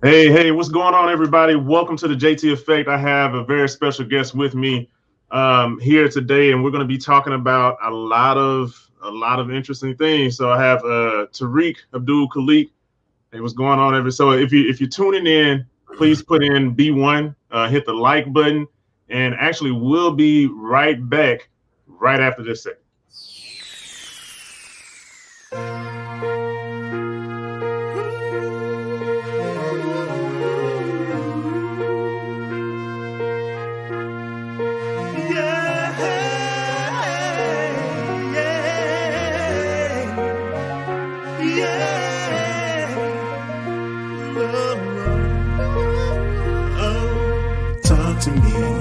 Hey, what's going on, everybody? Welcome to the JT Effect. I have a very special guest with me here today, and we're going to be talking about a lot of interesting things. So I have Tariq Abdul-Khaaliq. Hey, what's going on, everybody? So if you're tuning in, please put in B1, hit the like button, and actually we'll be right back right after this segment.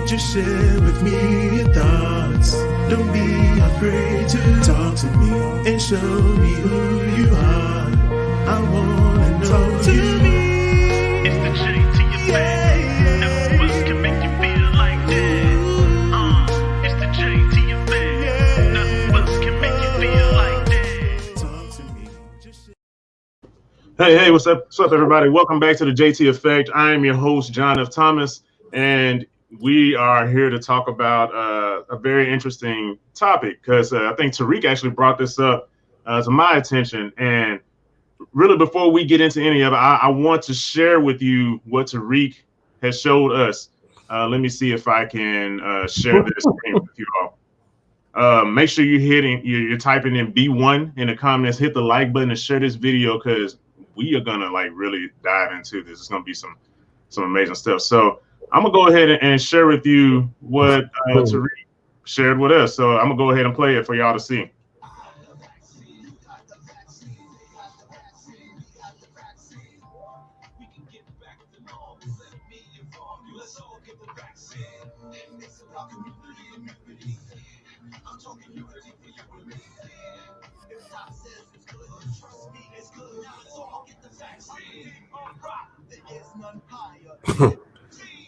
Just share with me your thoughts. Don't be afraid to talk to me and show me who you are. I wanna know. Talk to me. It's the JT Effect. Nothing else can make you feel like that. It's the JT Effect. Nothing else can make you feel like that. Talk to me. Just Hey, what's up, everybody? Welcome back to the JT Effect. I am your host, John F. Thomas, and we are here to talk about a very interesting topic because I think Tariq actually brought this up to my attention. And really, before we get into any of it, I want to share with you what Tariq has showed us. Let me see if I can share this screen with you all. Make sure you're typing in B1 in the comments. Hit the like button and share this video because we are gonna really dive into this. It's gonna be some amazing stuff. So I'm gonna go ahead and share with you what Tariq shared with us. So I'm gonna go ahead and play it for y'all to see.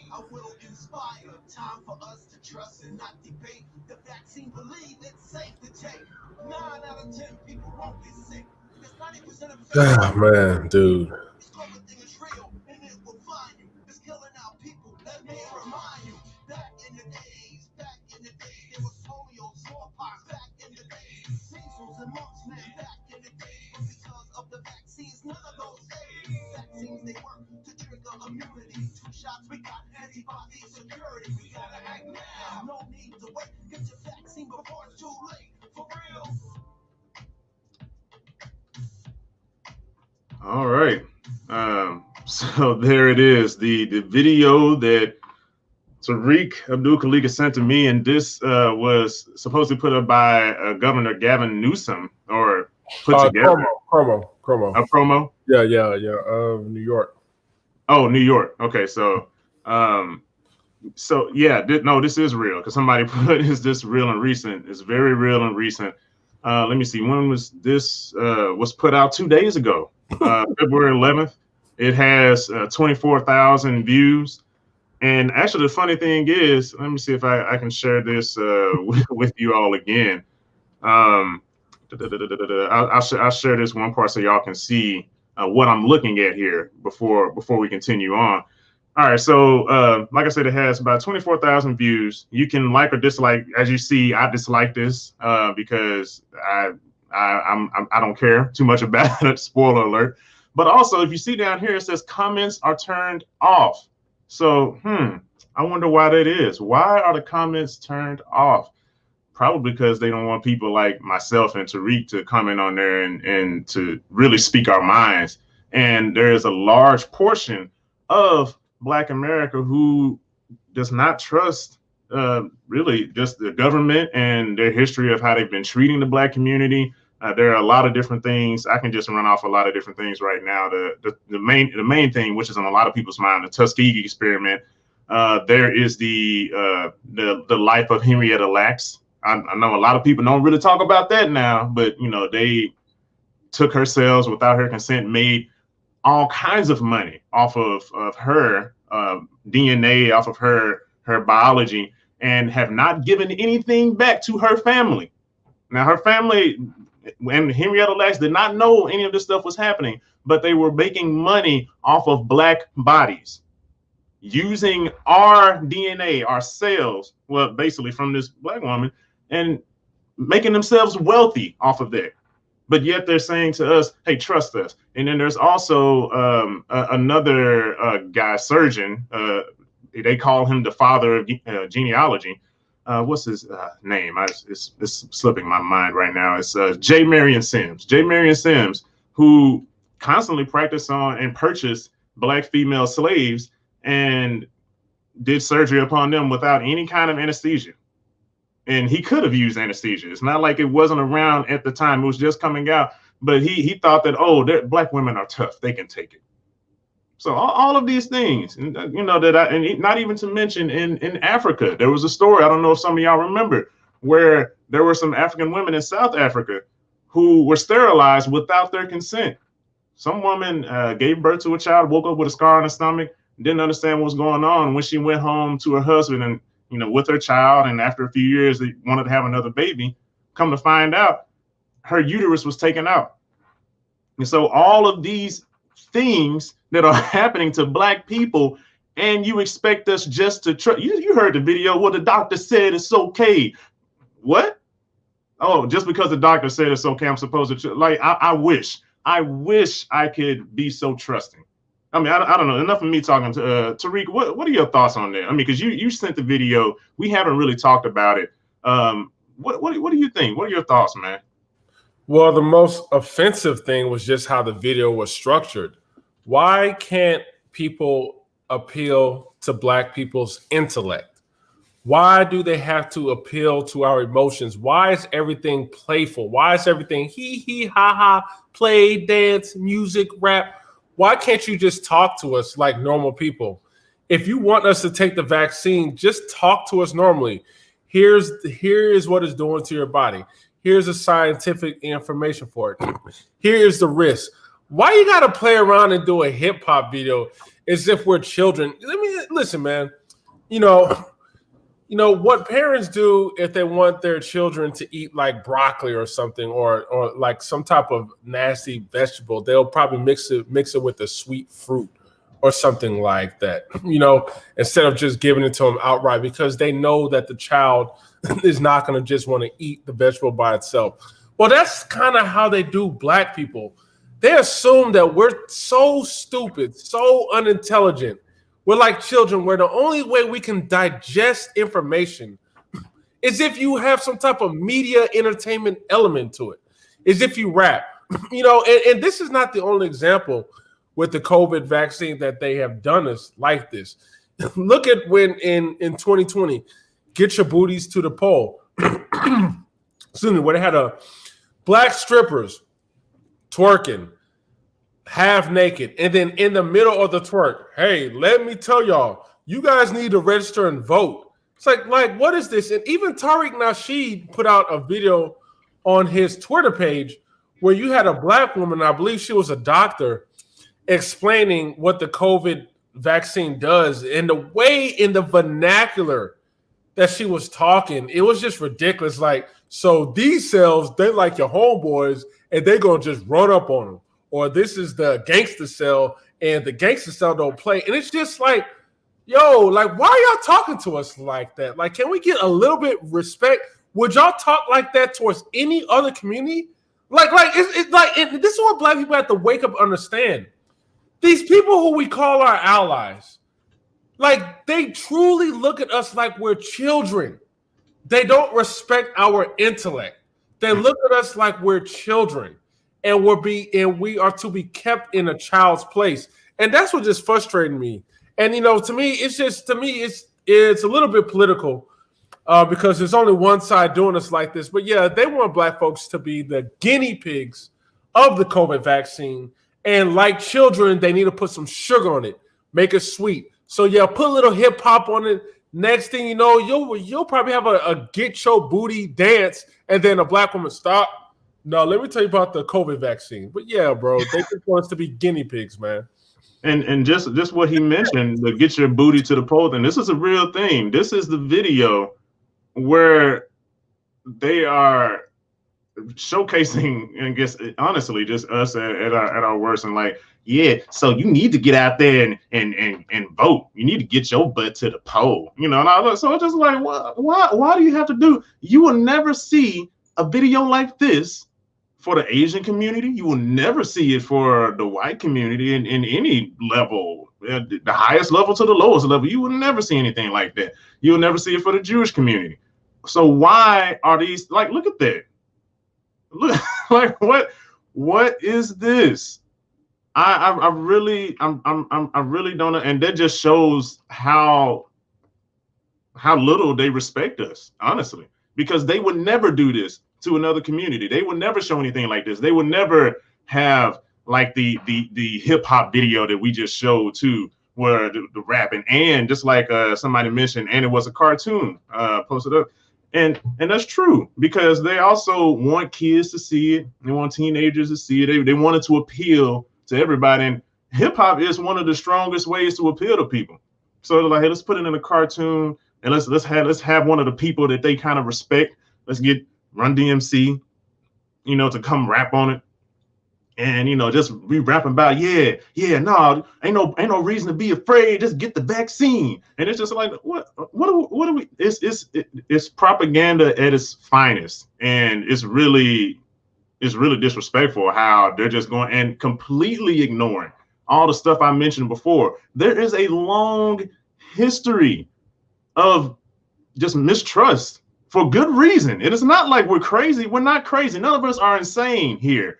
I will inspire time for us to trust and not debate. The vaccine believe it's safe to take. 9 out of 10 people won't get sick. There's 90% of Ah, man, dude. this COVID thing is real and it will find you. It's killing our people. Let me remind you. Back in the days, there was polio, smallpox. Back in the days, measles and mumps, man. Back in the days, but because of the vaccines, none of those days. Vaccines they work to trigger immunity. 2 shots, we got antibody security. We gotta act now. No need to wait. Get your vaccine before it's too late. For real. All right. So there it is, the video that Tariq Abdul-Khaaliq has sent to me, and this was supposed to be put up by Governor Gavin Newsom or put together Promo. a promo. Yeah. New York. Oh, New York. Okay, so yeah, this is real because somebody put is this real and recent? It's very real and recent. Let me see. When was this? Was put out 2 days ago, February 11th. It has 24,000 views. And actually, the funny thing is, let me see if I can share this with you all again. I'll share this one part so y'all can see what I'm looking at here before we continue on. All right, so like I said, it has about 24,000 views. You can like or dislike. As you see, I dislike this because I don't care too much about it. Spoiler alert. But also, if you see down here, it says comments are turned off. So, I wonder why that is. Why are the comments turned off? Probably because they don't want people like myself and Tariq to comment on there and to really speak our minds. And there's a large portion of Black America who does not trust really just the government and their history of how they've been treating the Black community. There are a lot of different things. I can just run off a lot of different things right now. The main thing, which is on a lot of people's mind, the Tuskegee Experiment. There is the life of Henrietta Lacks. I know a lot of people don't really talk about that now, but they took her cells without her consent, made all kinds of money off of her DNA, off of her biology, and have not given anything back to her family. Now, her family And Henrietta Lacks did not know any of this stuff was happening, but they were making money off of black bodies, using our DNA, our cells, well, basically from this black woman, and making themselves wealthy off of that. But yet they're saying to us, hey, trust us. And then there's also another guy, surgeon. They call him the father of genealogy. What's his name? It's slipping my mind right now. It's J. Marion Sims. J. Marion Sims, who constantly practiced on and purchased black female slaves and did surgery upon them without any kind of anesthesia. And he could have used anesthesia. It's not like it wasn't around at the time. It was just coming out. But he thought that, oh, black women are tough. They can take it. So all of these things, and not even to mention in Africa, there was a story, I don't know if some of y'all remember, where there were some African women in South Africa who were sterilized without their consent. Some woman gave birth to a child, woke up with a scar on her stomach, didn't understand what was going on. When she went home to her husband and, with her child, and after a few years, they wanted to have another baby, come to find out, her uterus was taken out. And so all of these things that are happening to black people, and you expect us just to trust. You heard the video, well, the doctor said it's okay. What? Oh, just because the doctor said it's okay, I'm supposed to, like, I wish I could be so trusting. I mean, I don't know. Enough of me talking to Tariq. What are your thoughts on that? I mean, because you sent the video. We haven't really talked about it. What do you think? What are your thoughts, man? Well, the most offensive thing was just how the video was structured. Why can't people appeal to black people's intellect? Why do they have to appeal to our emotions? Why is everything playful? Why is everything hee ha ha, play, dance, music, rap? Why can't you just talk to us like normal people? If you want us to take the vaccine, just talk to us normally. Here is what it's doing to your body. Here's the scientific information for it. Here's the risk. Why you gotta play around and do a hip hop video as if we're children? Listen, man. You know what parents do if they want their children to eat like broccoli or something, or like some type of nasty vegetable. They'll probably mix it with a sweet fruit or something like that. Instead of just giving it to them outright, because they know that the child is not going to just want to eat the vegetable by itself. Well, that's kind of how they do black people. They assume that we're so stupid, so unintelligent. We're like children, where the only way we can digest information is if you have some type of media entertainment element to it, is if you rap. And this is not the only example with the COVID vaccine that they have done us like this. Look at when in 2020, get your booties to the poll. Excuse me, where they had black strippers twerking half naked, and then in the middle of the twerk, hey, let me tell y'all, you guys need to register and vote. It's like what is this? And even Tariq Nasheed put out a video on his Twitter page where you had a black woman, I believe she was a doctor, explaining what the COVID vaccine does, and the way in the vernacular that she was talking, it was just ridiculous. Like, so these cells, they like your homeboys, and they're gonna just run up on them. Or this is the gangster cell, and the gangster cell don't play. And it's just like, yo, like, why are y'all talking to us like that? Like, can we get a little bit respect? Would y'all talk like that towards any other community? It's like, and this is what black people have to wake up and understand. These people who we call our allies, like, they truly look at us like we're children. They don't respect our intellect. They look at us like we're children. And we are to be kept in a child's place, and that's what just frustrated me. And to me, it's a little bit political because there's only one side doing us like this. But yeah, they want black folks to be the guinea pigs of the COVID vaccine, and like children, they need to put some sugar on it, make it sweet. So yeah, put a little hip hop on it. Next thing you know, you'll probably have a get your booty dance, and then a black woman stop. No, let me tell you about the COVID vaccine. But yeah, bro, they just want us to be guinea pigs, man. And just what he mentioned, the get your booty to the poll thing, this is a real thing. This is the video where they are showcasing, and guess honestly, just us at our worst, and like, yeah, so you need to get out there and vote. You need to get your butt to the poll, and so it's just like, why do you have to do? You will never see a video like this for the Asian community. You will never see it for the white community in any level, the highest level to the lowest level. You will never see anything like that. You will never see it for the Jewish community. So why are these, like, look at that. Look, like, what is this? I really don't know. And that just shows how little they respect us, honestly, because they would never do this to another community. They would never show anything like this. They would never have like the hip hop video that we just showed too, where the rapping, and just like somebody mentioned, and it was a cartoon posted up. And that's true, because they also want kids to see it. They want teenagers to see it. They want it to appeal to everybody. And hip hop is one of the strongest ways to appeal to people. So they're like, hey, let's put it in a cartoon, and let's have one of the people that they kind of respect. Let's get Run DMC, to come rap on it, and just be rapping about, no, ain't no reason to be afraid. Just get the vaccine. And it's just like, what are we? It's propaganda at its finest, and it's really disrespectful how they're just going and completely ignoring all the stuff I mentioned before. There is a long history of just mistrust for good reason. It is not like we're crazy. We're not crazy. None of us are insane here.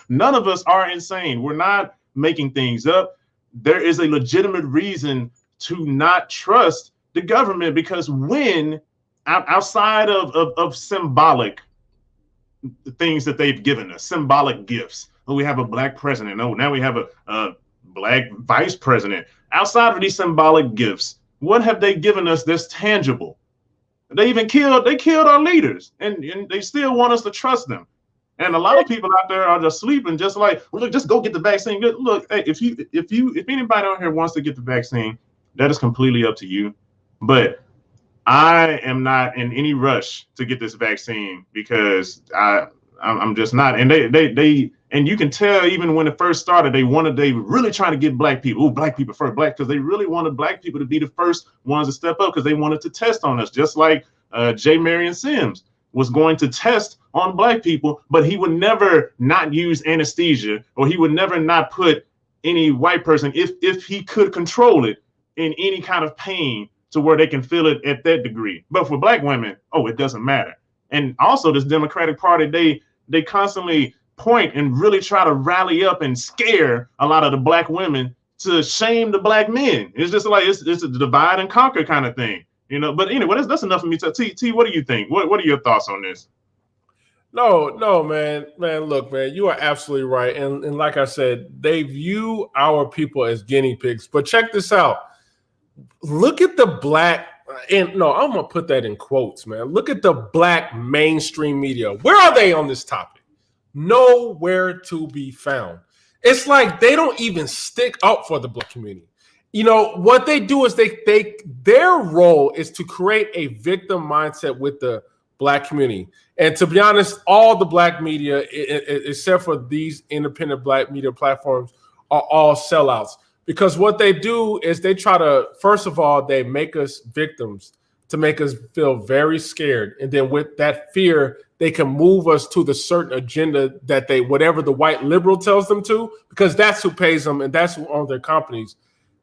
None of us are insane. We're not making things up. There is a legitimate reason to not trust the government, because when outside of symbolic things that they've given us, symbolic gifts. Oh, we have a black president. Oh, now we have a black vice president. Outside of these symbolic gifts, what have they given us that's tangible? They killed our leaders, and they still want us to trust them. And a lot of people out there are just sleeping, just like, well, look, just go get the vaccine. Look, hey, if anybody out here wants to get the vaccine, that is completely up to you. But I am not in any rush to get this vaccine, because I'm just not. And they and you can tell, even when it first started, they were really trying to get black people. Oh, black people first, because they really wanted black people to be the first ones to step up, because they wanted to test on us, just like Marion Sims was going to test on black people, but he would never not use anesthesia, or he would never not put any white person, if he could control it, in any kind of pain to where they can feel it at that degree. But for black women, it doesn't matter. And also this Democratic Party, they constantly point and really try to rally up and scare a lot of the black women to shame the black men. It's just like, it's a divide and conquer kind of thing, But anyway, that's enough for me. T, what do you think? What are your thoughts on this? No, man, look, man, you are absolutely right. And like I said, they view our people as guinea pigs. But check this out. Look at the black, and no, I'm going to put that in quotes, man. Look at the black mainstream media. Where are they on this topic? Nowhere to be found. It's like they don't even stick up for the black community. What they do is their role is to create a victim mindset with the black community. And to be honest, all the black media, except for these independent black media platforms, are all sellouts. Because what they do is they try to, first of all, they make us victims to make us feel very scared. And then with that fear, they can move us to the certain agenda that whatever the white liberal tells them to, because that's who pays them and that's who owns their companies.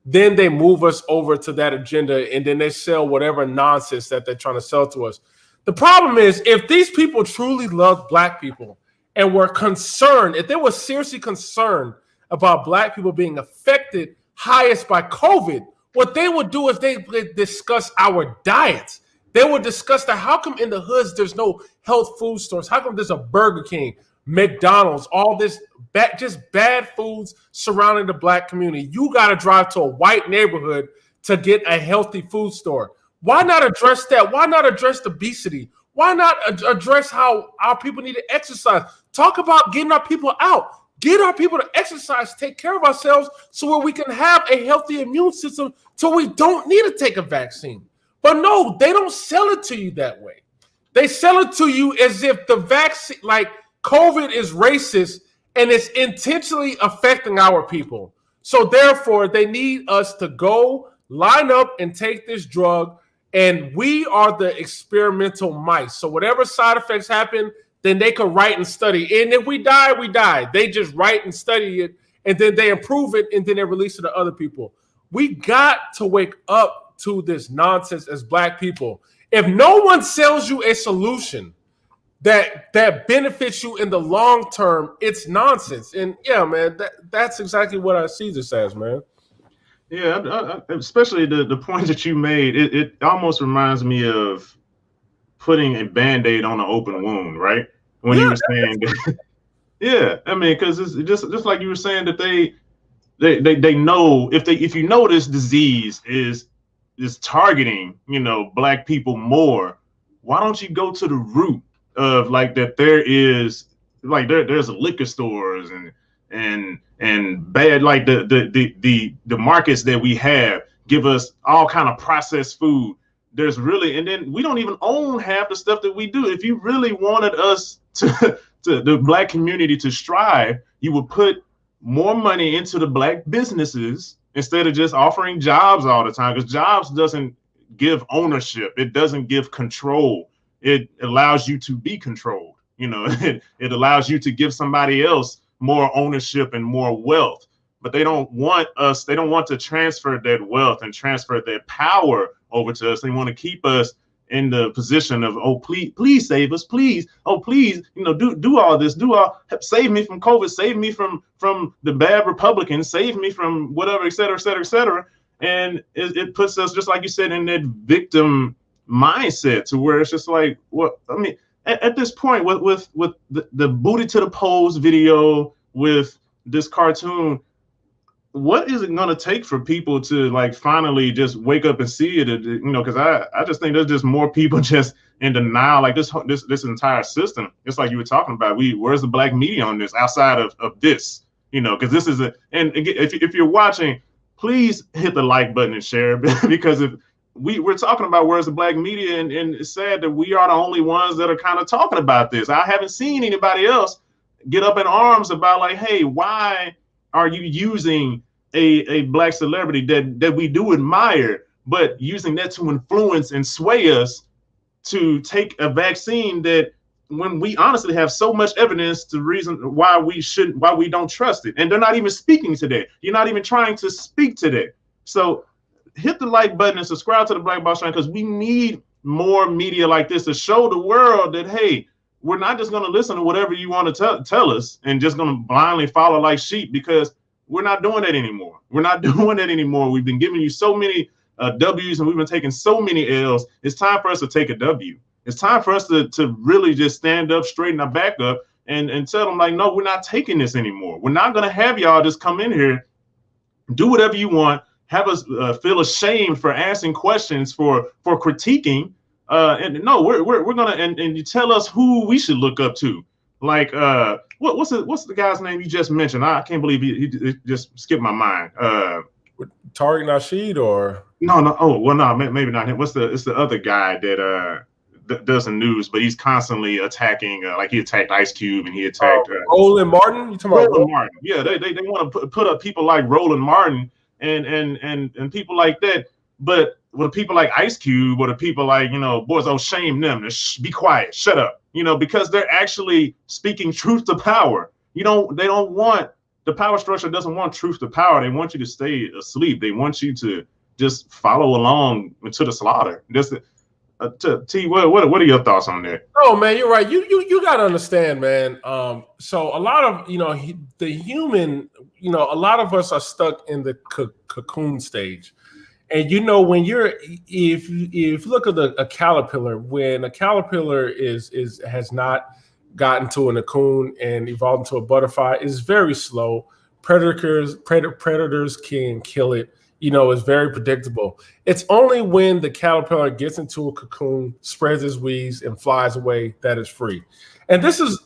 Then they move us over to that agenda, and then they sell whatever nonsense that they're trying to sell to us. The problem is, if these people truly love black people and were concerned, if they were seriously concerned about black people being affected highest by COVID, what they would do is they discuss our diets. They would discuss that how come in the hoods there's no health food stores? How come there's a Burger King, McDonald's, all this just bad foods surrounding the black community? You got to drive to a white neighborhood to get a healthy food store. Why not address that? Why not address obesity? Why not address how our people need to exercise? Talk about getting our people out. Get our people to exercise, take care of ourselves so where we can have a healthy immune system so we don't need to take a vaccine. But no, they don't sell it to you that way. They sell it to you as if the vaccine, like COVID, is racist and it's intentionally affecting our people. So therefore, they need us to go line up and take this drug, and we are the experimental mice. So whatever side effects happen, then they can write and study. And if we die, we die. They just write and study it, and then they improve it, and then they release it to other people. We got to wake up to this nonsense as Black people. If no one sells you a solution that benefits you in the long term, it's nonsense. And yeah, man, that's exactly what I see this as, man. Yeah, especially the point that you made. It almost reminds me of putting a Band-Aid on an open wound, right? When you were saying that, yeah, I mean, because it's just like you were saying that they know if you know this disease is targeting, you know, Black people more, why don't you go to the root of like that? There is like there's liquor stores and bad, like the markets that we have give us all kind of processed food. There's really, and then we don't even own half the stuff that we do. If you really wanted us to the Black community to strive, you would put more money into the Black businesses instead of just offering jobs all the time, because jobs doesn't give ownership. It doesn't give control. It allows you to be controlled. You know, it allows you to give somebody else more ownership and more wealth. But they don't want us. They don't want to transfer that wealth and transfer that power over to us. They want to keep us in the position of, oh, please save us, please. Oh, please, you know, do all this, save me from COVID, save me from the bad Republicans, save me from whatever, et cetera, et cetera, et cetera. And it puts us, just like you said, in that victim mindset to where it's just like, what, I mean, at this point with the booty to the polls video, with this cartoon, what is it going to take for people to like finally just wake up and see it? You know, because I just think there's just more people just in denial, like this entire system. It's like you were talking about. Where's the Black media on this outside of this? You know, because this is and if you're watching, please hit the like button and share, because if we're talking about where's the Black media, and it's sad that we are the only ones that are kind of talking about this. I haven't seen anybody else get up in arms about like, hey, why are you using a Black celebrity that we do admire, but using that to influence and sway us to take a vaccine that, when we honestly have so much evidence to reason why we don't trust it? And they're not even speaking to that. You're not even trying to speak to that. So hit the like button and subscribe to the Black Box Channel, because we need more media like this to show the world that, hey, we're not just going to listen to whatever you want to tell us and just going to blindly follow like sheep, because we're not doing that anymore. We're not doing that anymore. We've been giving you so many W's, and we've been taking so many L's. It's time for us to take a W. It's time for us to really just stand up, straighten our back up, and tell them like, no, we're not taking this anymore. We're not going to have y'all just come in here, do whatever you want, have us feel ashamed for asking questions, for critiquing. And no, we're gonna, and you tell us who we should look up to. Like what's the guy's name you just mentioned? I can't believe he just skipped my mind. Tariq Nasheed, or no. Oh well, no, maybe not him. It's the other guy that does the news, but he's constantly attacking. Like he attacked Ice Cube, and he attacked Roland Martin. You talking about Roland Martin? Yeah, they want to put up people like Roland Martin and people like that. But with people like Ice Cube, or the people like, you know, boys, oh, shame them, be quiet, shut up, you know, because they're actually speaking truth to power. They don't want, the power structure doesn't want truth to power. They want you to stay asleep. They want you to just follow along to the slaughter. T, what are your thoughts on that? Oh man, you're right. You got to understand, man. So a lot of, you know, the human, you know, a lot of us are stuck in the cocoon stage. And you know, when if you look at a caterpillar, when a caterpillar has not gotten to a cocoon and evolved into a butterfly, it's very slow. Predators can kill it. You know, it's very predictable. It's only when the caterpillar gets into a cocoon, spreads its wings, and flies away that it's free. And this is,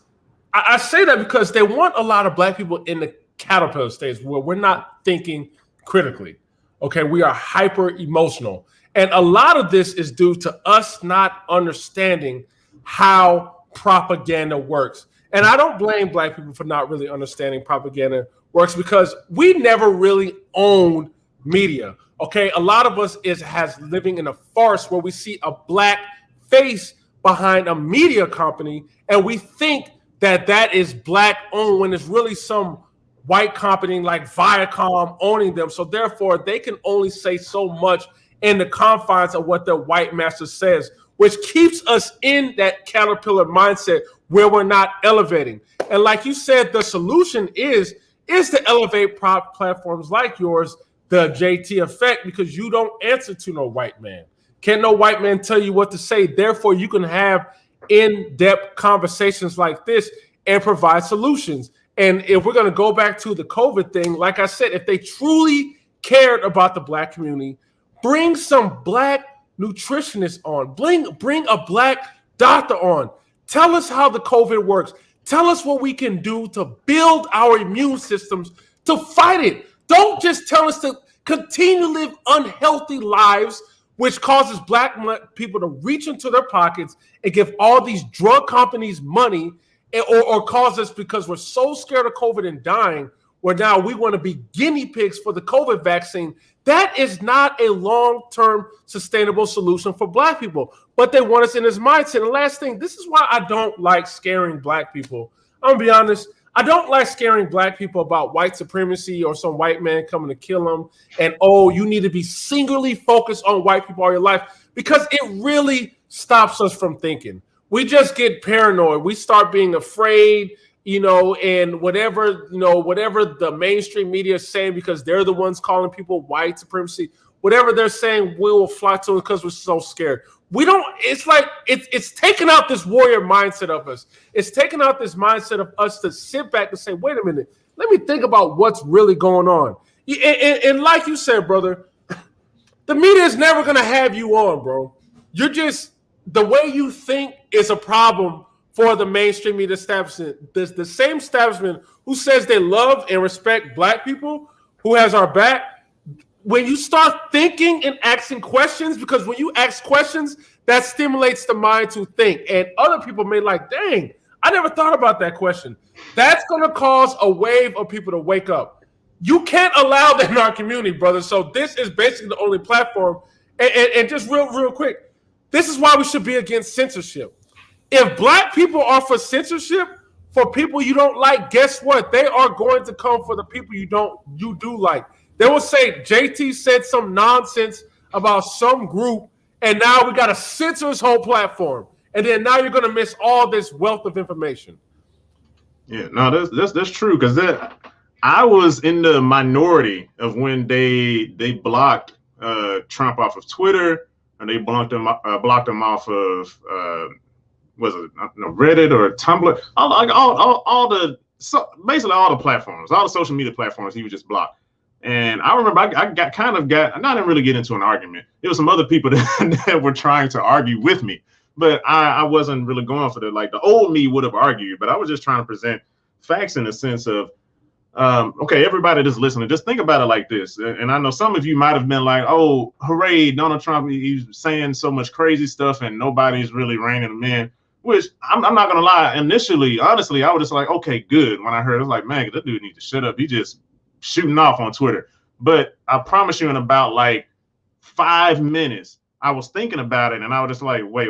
I say that because they want a lot of Black people in the caterpillar stage where we're not thinking critically. Okay, we are hyper emotional. And a lot of this is due to us not understanding how propaganda works. And I don't blame black people for not really understanding propaganda works because we never really owned media. Okay, a lot of us has living in a farce where we see a black face behind a media company and we think that is black owned when it's really some white company like Viacom owning them. So therefore, they can only say so much in the confines of what the white master says, which keeps us in that caterpillar mindset where we're not elevating. And like you said, the solution is to elevate platforms like yours, the JT effect, because you don't answer to no white man. Can't no white man tell you what to say. Therefore, you can have in-depth conversations like this and provide solutions. And if we're going to go back to the COVID thing, like I said, if they truly cared about the black community, bring some black nutritionists on, bring a black doctor on. Tell us how the COVID works. Tell us what we can do to build our immune systems to fight it. Don't just tell us to continue to live unhealthy lives, which causes black people to reach into their pockets and give all these drug companies money, or cause us, because we're so scared of COVID and dying, where now we want to be guinea pigs for the COVID vaccine. That is not a long-term sustainable solution for black people, but they want us in this mindset. And last thing, this is why I don't like scaring black people. I'm gonna be honest. I don't like scaring black people about white supremacy or some white man coming to kill them. And, oh, you need to be singularly focused on white people all your life, because it really stops us from thinking. We just get paranoid. We start being afraid, and whatever the mainstream media is saying, because they're the ones calling people white supremacy, whatever they're saying, we will flock to it because we're so scared. We don't, it's like, it's taken out this warrior mindset of us. It's taken out this mindset of us to sit back and say, wait a minute, let me think about what's really going on. And like you said, brother, the media is never going to have you on, bro. You're just, the way you think is a problem for the mainstream media establishment. The same establishment who says they love and respect black people, who has our back, when you start thinking and asking questions, because when you ask questions, that stimulates the mind to think. And other people may like, dang, I never thought about that question. That's going to cause a wave of people to wake up. You can't allow that in our community, brother. So this is basically the only platform. And just real quick, this is why we should be against censorship. If black people are for censorship, for people you don't like, guess what? They are going to come for the people you do like. They will say JT said some nonsense about some group, and now we got to censor his whole platform. And then now you're going to miss all this wealth of information. Yeah, no, that's true, because I was in the minority of when they blocked Trump off of Twitter, and they blocked him off of was it Reddit or Tumblr? Basically all the platforms, all the social media platforms, he was just blocked. And I remember I didn't really get into an argument. It was some other people that were trying to argue with me, but I wasn't really going for that. Like the old me would have argued, but I was just trying to present facts in the sense of, okay, everybody that's listening, just think about it like this. And I know some of you might have been like, oh, hooray, Donald Trump, he's saying so much crazy stuff and nobody's really reining him in, which I'm not going to lie. Initially, honestly, I was just like, okay, good. When I heard it, I was like, man, that dude needs to shut up. He just shooting off on Twitter. But I promise you, in about like 5 minutes, I was thinking about it and I was just like, wait.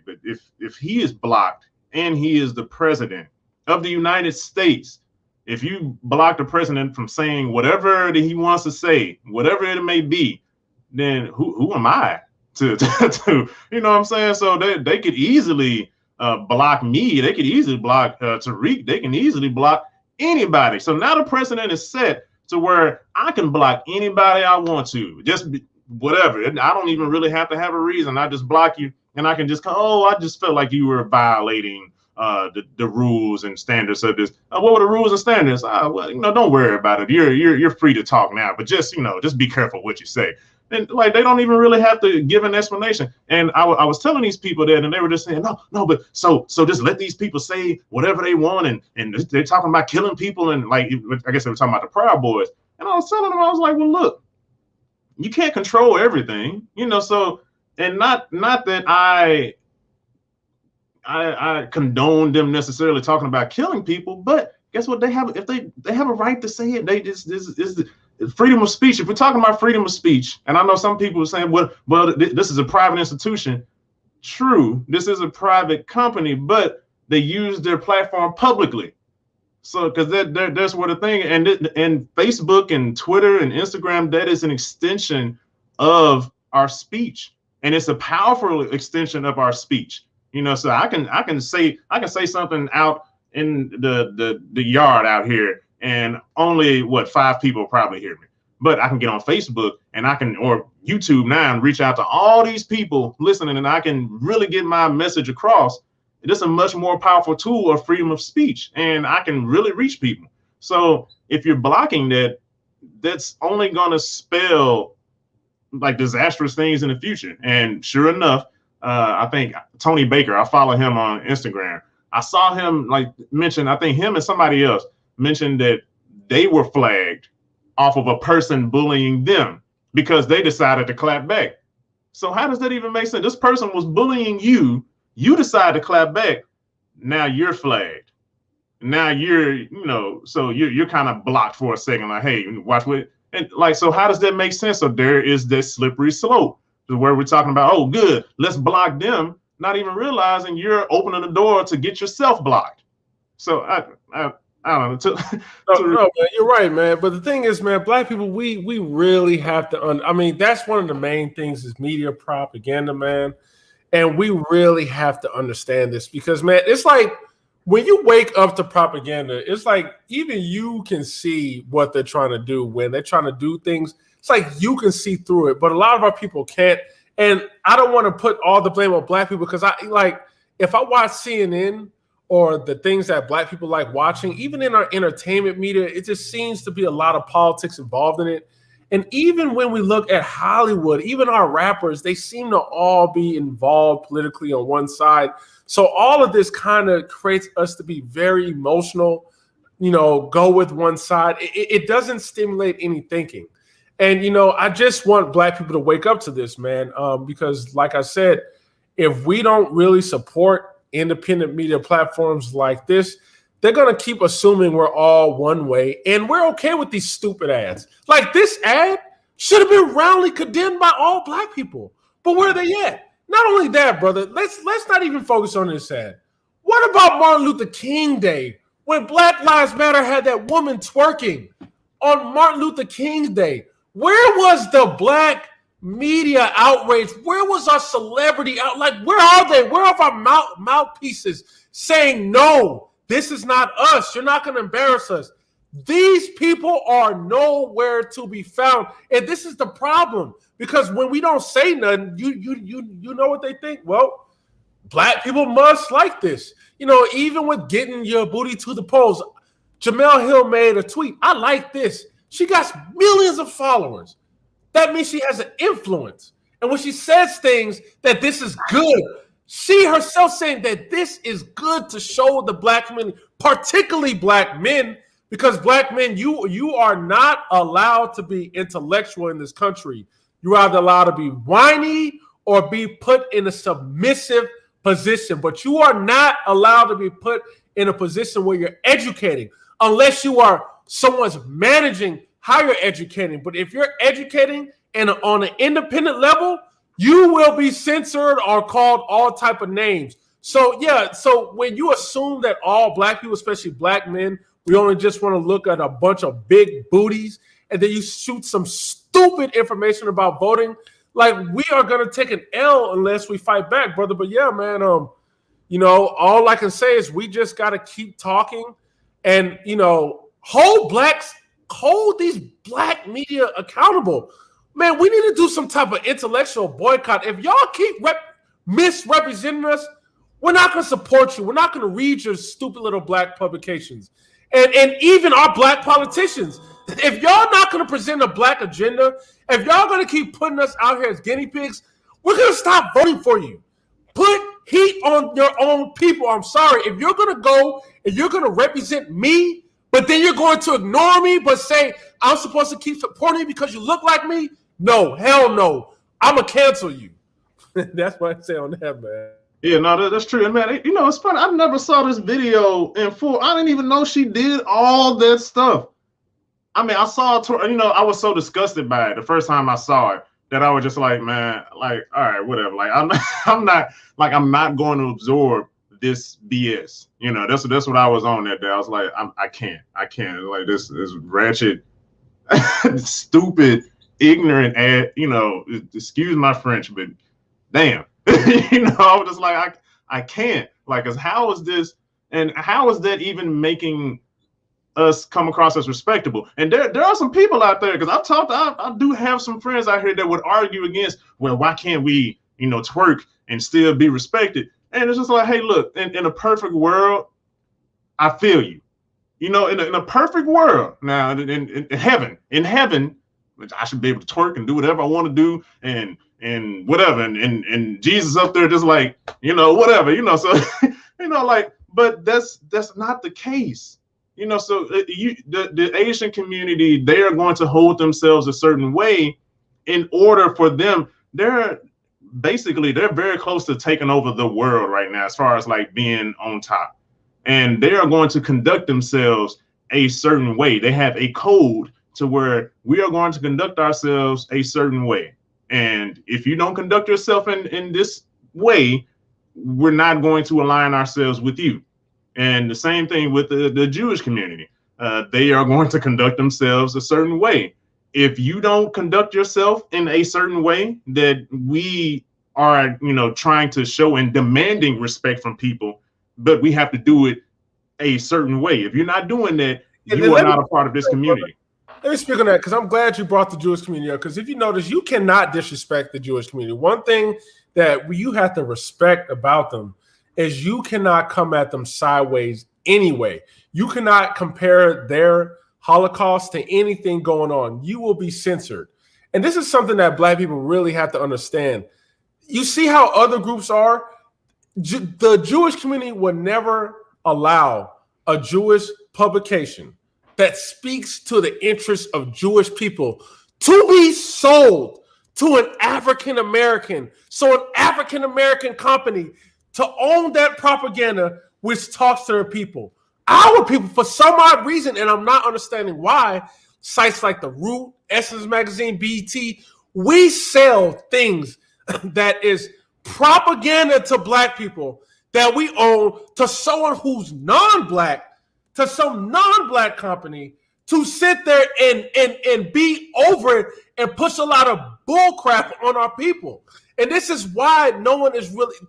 But if he is blocked and he is the president of the United States, if you block the president from saying whatever that he wants to say, whatever it may be, then who am I to you know what I'm saying? So they could easily block me. They could easily block Tariq. They can easily block anybody. So now the president is set to where I can block anybody I want to, just whatever. I don't even really have to have a reason. I just block you, and I can just go, oh, I just felt like you were violating the rules and standards of this. What were the rules and standards? Well, don't worry about it. You're free to talk now, but just be careful what you say. And like, they don't even really have to give an explanation. And I was telling these people that, and they were just saying, no, but so just let these people say whatever they want, and they're talking about killing people, and like, I guess they were talking about the Proud Boys. And I was telling them, I was like, well, look, you can't control everything, so, and not that I I condone them necessarily talking about killing people, but guess what? They have if they have a right to say it. They this is freedom of speech. If we're talking about freedom of speech, and I know some people are saying, well, this is a private institution. True, this is a private company, but they use their platform publicly. So, because that's what the thing, and Facebook and Twitter and Instagram, that is an extension of our speech, and it's a powerful extension of our speech. You know, so I can say something out in the yard out here, and only 5 people probably hear me. But I can get on Facebook and or YouTube now and reach out to all these people listening, and I can really get my message across. This is a much more powerful tool of freedom of speech, and I can really reach people. So if you're blocking that, that's only going to spell like disastrous things in the future. And sure enough, I think Tony Baker, I follow him on Instagram. I saw him mention, I think him and somebody else mentioned that they were flagged off of a person bullying them because they decided to clap back. So how does that even make sense? This person was bullying you. You decide to clap back. Now you're flagged. Now you're kind of blocked for a second. Like, hey, watch what, and so how does that make sense? So there is this slippery slope where we're talking about, oh, good, let's block them, not even realizing you're opening the door to get yourself blocked. So I don't know. No, man, you're right, man. But the thing is, man, black people, we really have to. That's one of the main things is media propaganda, man. And we really have to understand this because, man, it's like when you wake up to propaganda, it's like even you can see what they're trying to do when they're trying to do things. It's like you can see through it, but a lot of our people can't. And I don't want to put all the blame on black people because if I watch CNN or the things that black people like watching, even in our entertainment media, it just seems to be a lot of politics involved in it. And even when we look at Hollywood, even our rappers, they seem to all be involved politically on one side. So all of this kind of creates us to be very emotional, go with one side. It doesn't stimulate any thinking. And, I just want black people to wake up to this, man, because like I said, if we don't really support independent media platforms like this, they're going to keep assuming we're all one way, and we're okay with these stupid ads. Like this ad should have been roundly condemned by all black people. But where are they at? Not only that, brother, let's not even focus on this ad. What about Martin Luther King Day when Black Lives Matter had that woman twerking on Martin Luther King Day? Where was the black media outrage? Where was our celebrity out? Where are they? Where are our mouthpieces saying no? This is not us. You're not going to embarrass us. These people are nowhere to be found. And this is the problem. Because when we don't say nothing, you know what they think? Well, black people must like this. Even with getting your booty to the polls, Jamel Hill made a tweet. I like this. She got millions of followers. That means she has an influence. And when she says things that this is good, she herself saying that this is good to show the black community, particularly black men, because black men, you are not allowed to be intellectual in this country. You're either allowed to be whiny or be put in a submissive position, but you are not allowed to be put in a position where you're educating unless you are someone's managing how you're educating. But if you're educating and on an independent level, you will be censored or called all type of names. So when you assume that all black people, especially black men, we only just want to look at a bunch of big booties, and then you shoot some stupid information about voting, we are going to take an L unless we fight back, brother. But yeah, man, all I can say is we just got to keep talking and, hold these black media accountable. Man, we need to do some type of intellectual boycott. If y'all keep misrepresenting us, we're not going to support you. We're not going to read your stupid little black publications. And even our black politicians, if y'all not going to present a black agenda, if y'all going to keep putting us out here as guinea pigs, we're going to stop voting for you. Put heat on your own people. I'm sorry. If you're going to go and you're going to represent me, but then you're going to ignore me, but say, I'm supposed to keep supporting you because you look like me? No, hell no. I'm going to cancel you. That's what I say on that, man. Yeah, no, that's true. And man, it's funny. I never saw this video in full. I didn't even know she did all that stuff. I mean, I saw it, I was so disgusted by it the first time I saw it that I was just like, man, like, all right, whatever. Like, I'm not going to absorb this BS. That's what I was on that day. I was like, I can't. Like, this is ratchet, stupid, ignorant, excuse my French, but damn. I was just like, I can't. Like, 'cause how is this, and how is that even making us come across as respectable? And there are some people out there, because I do have some friends out here that would argue against, well, why can't we, twerk and still be respected? And it's just like, hey, look, in a perfect world, I feel you. In a perfect world, now in heaven, which I should be able to twerk and do whatever I want to do, and whatever, and Jesus up there just like, whatever, so like, but that's not the case. So the Asian community, they are going to hold themselves a certain way in order for them. They're very close to taking over the world right now, as far as like being on top, and they are going to conduct themselves a certain way. They have a code to where we are going to conduct ourselves a certain way. And if you don't conduct yourself in this way, we're not going to align ourselves with you. And the same thing with the Jewish community. They are going to conduct themselves a certain way. If you don't conduct yourself in a certain way that we are, trying to show and demanding respect from people, but we have to do it a certain way. If you're not doing that, you are not a part of this community. Let me speak on that, because I'm glad you brought the Jewish community up, because if you notice, you cannot disrespect the Jewish community. One thing that you have to respect about them is you cannot come at them sideways anyway. You cannot compare their Holocaust to anything going on. You will be censored. And this is something that Black people really have to understand. You see how other groups are? The Jewish community would never allow a Jewish publication that speaks to the interests of Jewish people to be sold to an African American. So an African American company to own that propaganda, which talks to their people. Our people, for some odd reason, and I'm not understanding why, sites like The Root, Essence Magazine, BET, we sell things that is propaganda to Black people that we own to someone who's non-Black, to some non-Black company, to sit there and be over it and push a lot of bull crap on our people. And this is why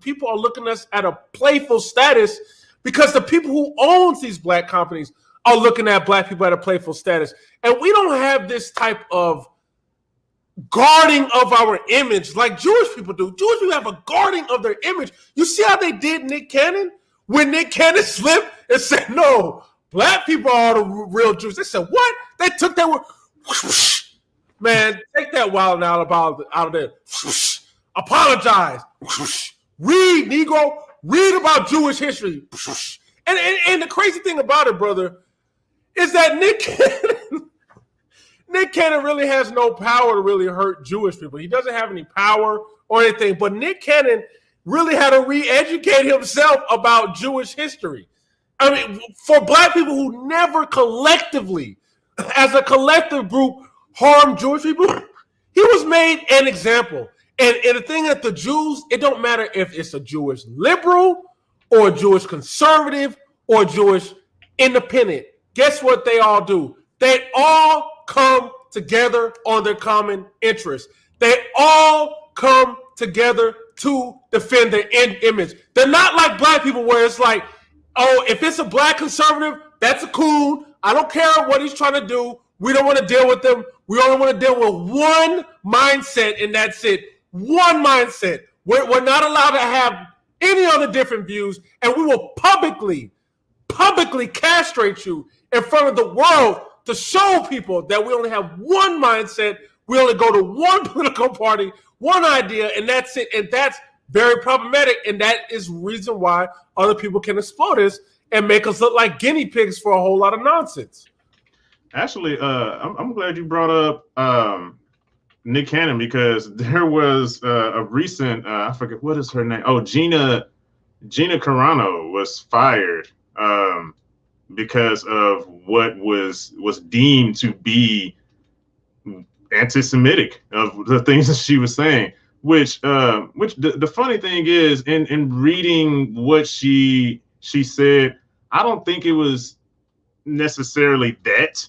people are looking at us at a playful status, because the people who owns these Black companies are looking at Black people at a playful status. And we don't have this type of guarding of our image like Jewish people do. Jewish people have a guarding of their image. You see how they did Nick Cannon? When Nick Cannon slipped and said, no, Black people are the real Jews. They said, what? They took that word. Man, take that wild out of there. Apologize. Read, Negro. Read about Jewish history. And the crazy thing about it, brother, is that Nick Cannon really has no power to really hurt Jewish people. He doesn't have any power or anything. But Nick Cannon really had to re-educate himself about Jewish history. I mean, for Black people who never collectively, as a collective group, harmed Jewish people, he was made an example. And the thing that the Jews, it don't matter if it's a Jewish liberal or a Jewish conservative or a Jewish independent. Guess what they all do? They all come together on their common interests. They all come together to defend their image. They're not like Black people where it's like, oh, if it's a Black conservative, that's a coon. I don't care what he's trying to do. We don't want to deal with them. We only want to deal with one mindset, and that's it. One mindset. We're not allowed to have any other different views, and we will publicly castrate you in front of the world to show people that we only have one mindset. We only go to one political party, one idea, and that's it. And that's very problematic, and that is reason why other people can exploit us and make us look like guinea pigs for a whole lot of nonsense. Actually, I'm glad you brought up Nick Cannon, because there was a recent, I forget what is her name. Oh, Gina Gina Carano was fired because of what was deemed to be anti-Semitic of the things that she was saying. Which the funny thing is, in reading what she said, I don't think it was necessarily that,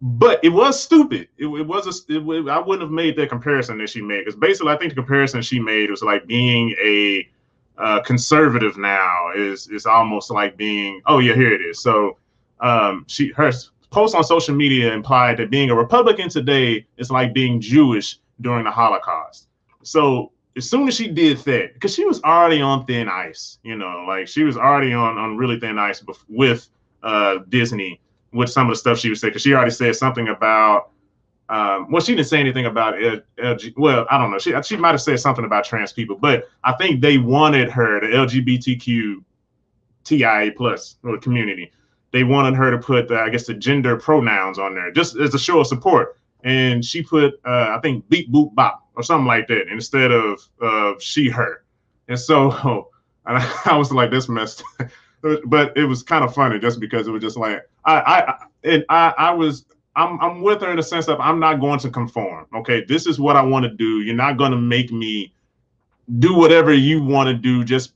but it was stupid. I wouldn't have made that comparison that she made, because basically I think the comparison she made was like being a conservative now is almost like being, oh yeah, here it is. So her post on social media implied that being a Republican today is like being Jewish during the Holocaust. So as soon as she did that, because she was already on thin ice, like she was already on really thin ice with Disney, with some of the stuff she was saying, because she already said something about, well, she didn't say anything about LG. Well, I don't know. She might have said something about trans people, but I think they wanted her, the LGBTQ TIA plus community, they wanted her to put, I guess, the gender pronouns on there, just as a show of support. And she put, I think, beep, boop, bop, or something like that, instead of she, her. And so I was like, this messed. But it was kind of funny just because it was just like, I'm with her in the sense of I'm not going to conform. Okay, this is what I want to do. You're not going to make me do whatever you want to do just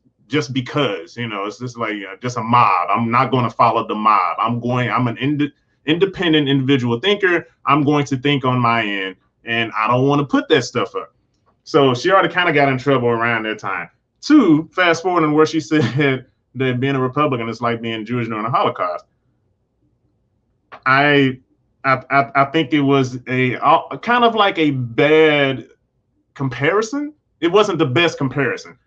because, it's just like just a mob. I'm not going to follow the mob. I'm an independent individual thinker. I'm going to think on my end, and I don't want to put that stuff up. So she already kind of got in trouble around that time. Two, fast forwarding where she said that being a Republican is like being Jewish during the Holocaust. I think it was a kind of like a bad comparison. It wasn't the best comparison,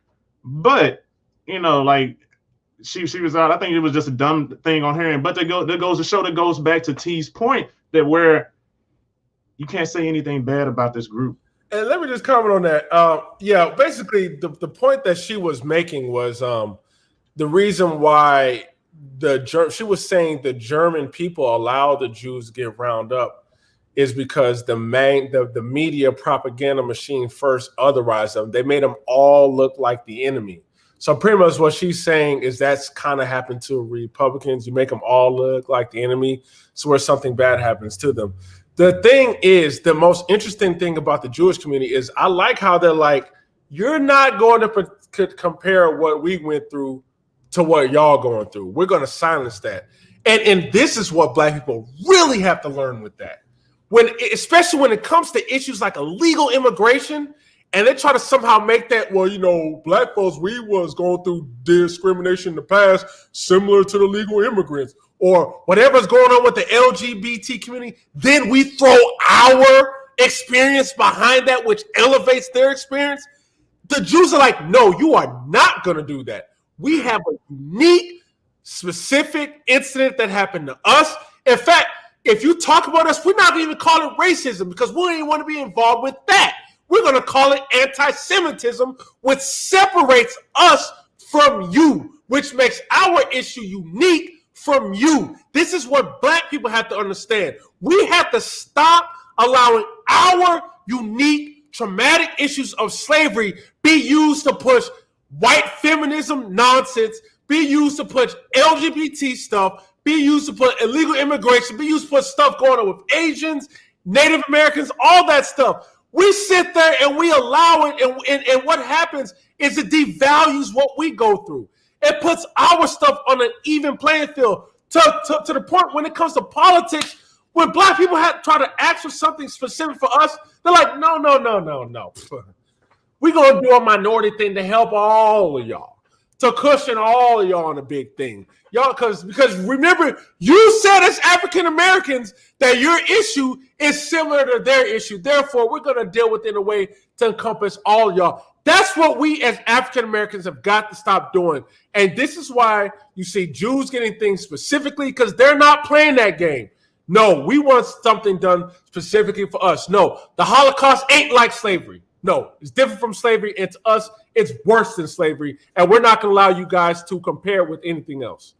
but like she was out. I think it was just a dumb thing on her end. But that goes to show, that goes back to T's point, that where you can't say anything bad about this group. And let me just comment on that. Yeah, basically the point that she was making was the reason why she was saying the German people allowed the Jews to get round up is because the media propaganda machine first otherized them. They made them all look like the enemy. So pretty much what she's saying is that's kind of happened to Republicans. You make them all look like the enemy, so where something bad happens to them. The thing is, the most interesting thing about the Jewish community is I like how they're like, you're not going to compare what we went through to what y'all going through. We're going to silence that. And this is what Black people really have to learn with that. Especially when it comes to issues like illegal immigration, and they try to somehow make that, well, Black folks, we was going through discrimination in the past, similar to the legal immigrants, or whatever's going on with the LGBT community. Then we throw our experience behind that, which elevates their experience. The Jews are like, no, you are not going to do that. We have a unique, specific incident that happened to us. In fact, if you talk about us, we're not going to even call it racism because we don't even want to be involved with that. We're going to call it anti-Semitism, which separates us from you, which makes our issue unique from you. This is what Black people have to understand. We have to stop allowing our unique, traumatic issues of slavery be used to push white feminism nonsense, be used to push LGBT stuff, be used to put illegal immigration, be used to put stuff going on with Asians, Native Americans, all that stuff. We sit there and we allow it, and what happens is it devalues what we go through. It puts our stuff on an even playing field to the point when it comes to politics, when Black people have try to ask for something specific for us, they're like, no. We're going to do a minority thing to help all of y'all, to cushion all of y'all on a big thing. Y'all, because remember, you said as African Americans that your issue is similar to their issue. Therefore, we're going to deal with it in a way to encompass all y'all. That's what we as African Americans have got to stop doing. And this is why you see Jews getting things specifically, because they're not playing that game. No, we want something done specifically for us. No, the Holocaust ain't like slavery. No, it's different from slavery. And to us, it's worse than slavery. And we're not going to allow you guys to compare with anything else.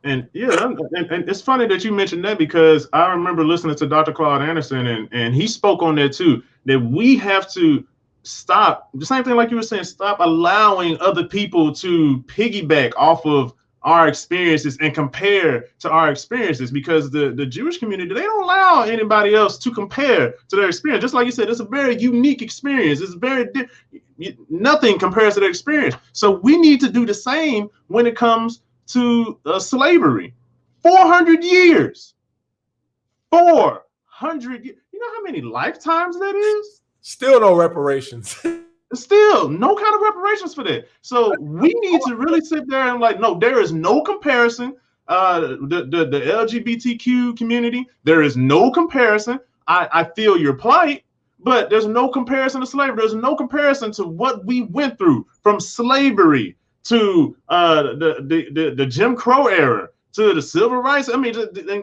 And yeah, and it's funny that you mentioned that, because I remember listening to Dr. Claude Anderson, and he spoke on that too, that we have to stop the same thing like you were saying, stop allowing other people to piggyback off of our experiences and compare to our experiences, because the Jewish community, they don't allow anybody else to compare to their experience. Just like you said, it's a very unique experience. It's very nothing compares to their experience. So we need to do the same when it comes to slavery. 400 years. 400 years. You know how many lifetimes that is? Still no reparations. Still no kind of reparations for that. So we need to really sit there and like, no, there is no comparison. The LGBTQ community, there is no comparison. I feel your plight, but there's no comparison to slavery. There's no comparison to what we went through from slavery to the Jim Crow era to the civil rights. I mean,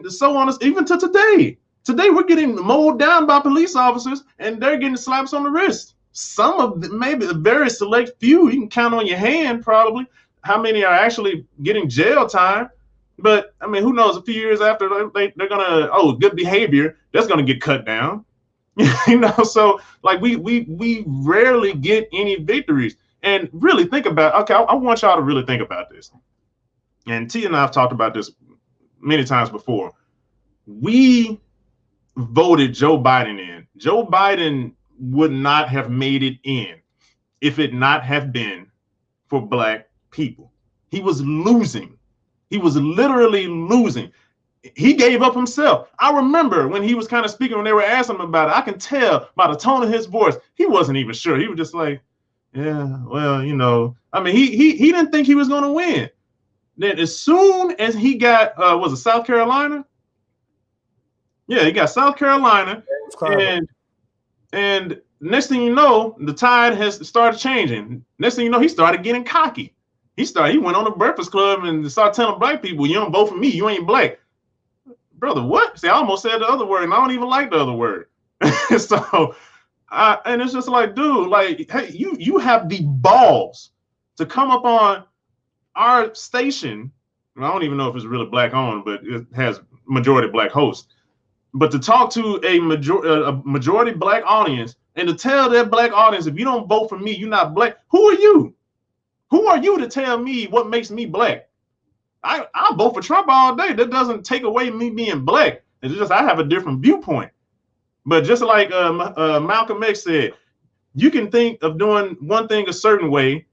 so on, even to today. Today we're getting mowed down by police officers, and they're getting slaps on the wrist. Some of them, maybe a very select few, you can count on your hand probably how many are actually getting jail time. But I mean, who knows? A few years after, they're gonna good behavior, that's gonna get cut down. You know, so like we rarely get any victories. And really think about, okay, I want y'all to really think about this. And T and I have talked about this many times before. We voted Joe Biden in. Joe Biden would not have made it in if it not have been for Black people. He was losing. He was literally losing. He gave up himself. I remember when he was kind of speaking, when they were asking him about it, I can tell by the tone of his voice, he wasn't even sure. He was just like, yeah, well, you know, I mean, he didn't think he was going to win. Then as soon as he got, was it South Carolina? Yeah, he got South Carolina, and next thing you know, the tide has started changing. Next thing you know, he started getting cocky. He went on the Breakfast Club and started telling Black people, you don't vote for me, you ain't Black. Brother, what? See, I almost said the other word, and I don't even like the other word. So, and it's just like, dude, like, hey, you have the balls to come up on our station. I don't even know if it's really Black owned, but it has majority Black hosts. But to talk to a majority Black audience and to tell that Black audience, if you don't vote for me, you're not Black. Who are you? Who are you to tell me what makes me Black? I vote for Trump all day. That doesn't take away me being Black. It's just I have a different viewpoint. But just like Malcolm X said, you can think of doing one thing a certain way,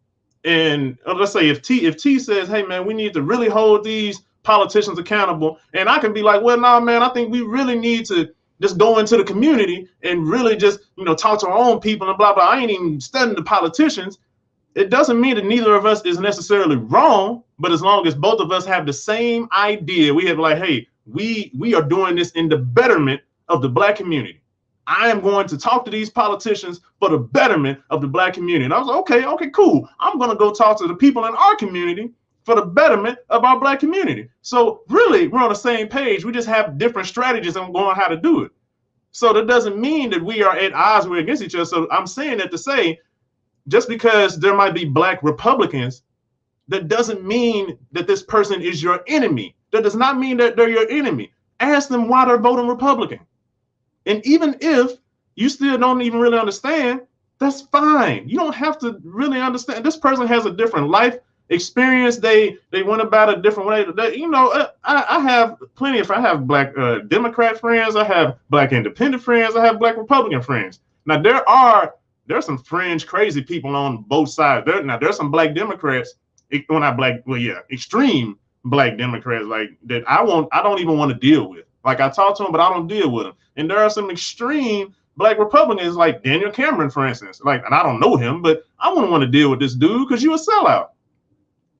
and let's say if T says, hey man, we need to really hold these politicians accountable, and I can be like, well, no, man, I think we really need to just go into the community and really just, you know, talk to our own people and blah blah. I ain't even studying the politicians. It doesn't mean that neither of us is necessarily wrong, but as long as both of us have the same idea, we have like, hey, we are doing this in the betterment of the Black community. I am going to talk to these politicians for the betterment of the Black community. And I was like, okay, cool. I'm going to go talk to the people in our community for the betterment of our Black community. So really, we're on the same page. We just have different strategies on going how to do it. So that doesn't mean that we are at odds, we're against each other. So I'm saying that to say, just because there might be Black Republicans, that doesn't mean that this person is your enemy. That does not mean that they're your enemy. Ask them why they're voting Republican. And even if you still don't even really understand, that's fine. You don't have to really understand. This person has a different life experience. They went about a different way. I have plenty of, I have Black Democrat friends. I have Black independent friends. I have Black Republican friends. Now there's some fringe crazy people on both sides. There's some Black Democrats, extreme Black Democrats like that I don't even want to deal with. Like I talk to them, but I don't deal with them. And there are some extreme Black Republicans like Daniel Cameron, for instance. Like, and I don't know him, but I wouldn't want to deal with this dude because you're a sellout.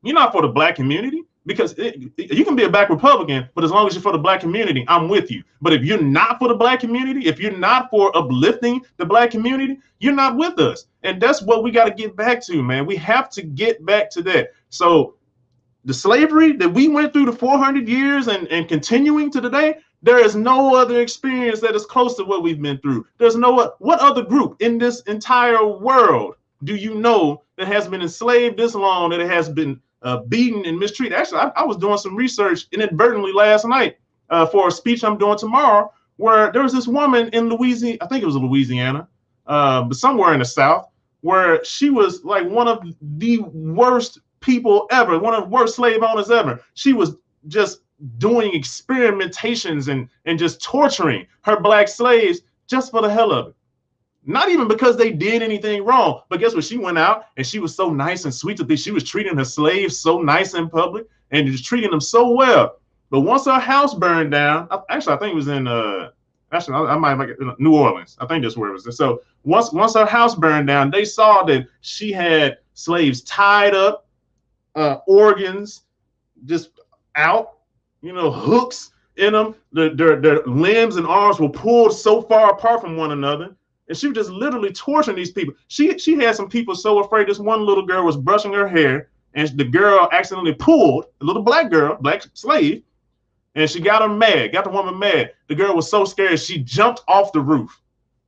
You're not for the Black community, because you can be a Black Republican, but as long as you're for the Black community, I'm with you. But if you're not for the Black community, if you're not for uplifting the Black community, you're not with us. And that's what we got to get back to, man. We have to get back to that. So the slavery that we went through the 400 years and continuing to today, there is no other experience that is close to what we've been through. There's what other group in this entire world do you know that has been enslaved this long, that it has been beaten and mistreated? Actually, I was doing some research inadvertently last night for a speech I'm doing tomorrow, where there was this woman in Louisiana, I think it was Louisiana, but somewhere in the South, where she was like one of the worst people ever, one of the worst slave owners ever. She was just doing experimentations and just torturing her black slaves just for the hell of it. Not even because they did anything wrong, but guess what? She went out and she was so nice and sweet to this. She was treating her slaves so nice in public and just treating them so well. But once her house burned down, actually, I think it was in I might like New Orleans. I think that's where it was. So once her house burned down, they saw that she had slaves tied up, organs just out, hooks in them. Their limbs and arms were pulled so far apart from one another. And she was just literally torturing these people. She had some people so afraid. This one little girl was brushing her hair, and the girl accidentally pulled, a little black girl, black slave, and she got the woman mad. The girl was so scared, she jumped off the roof,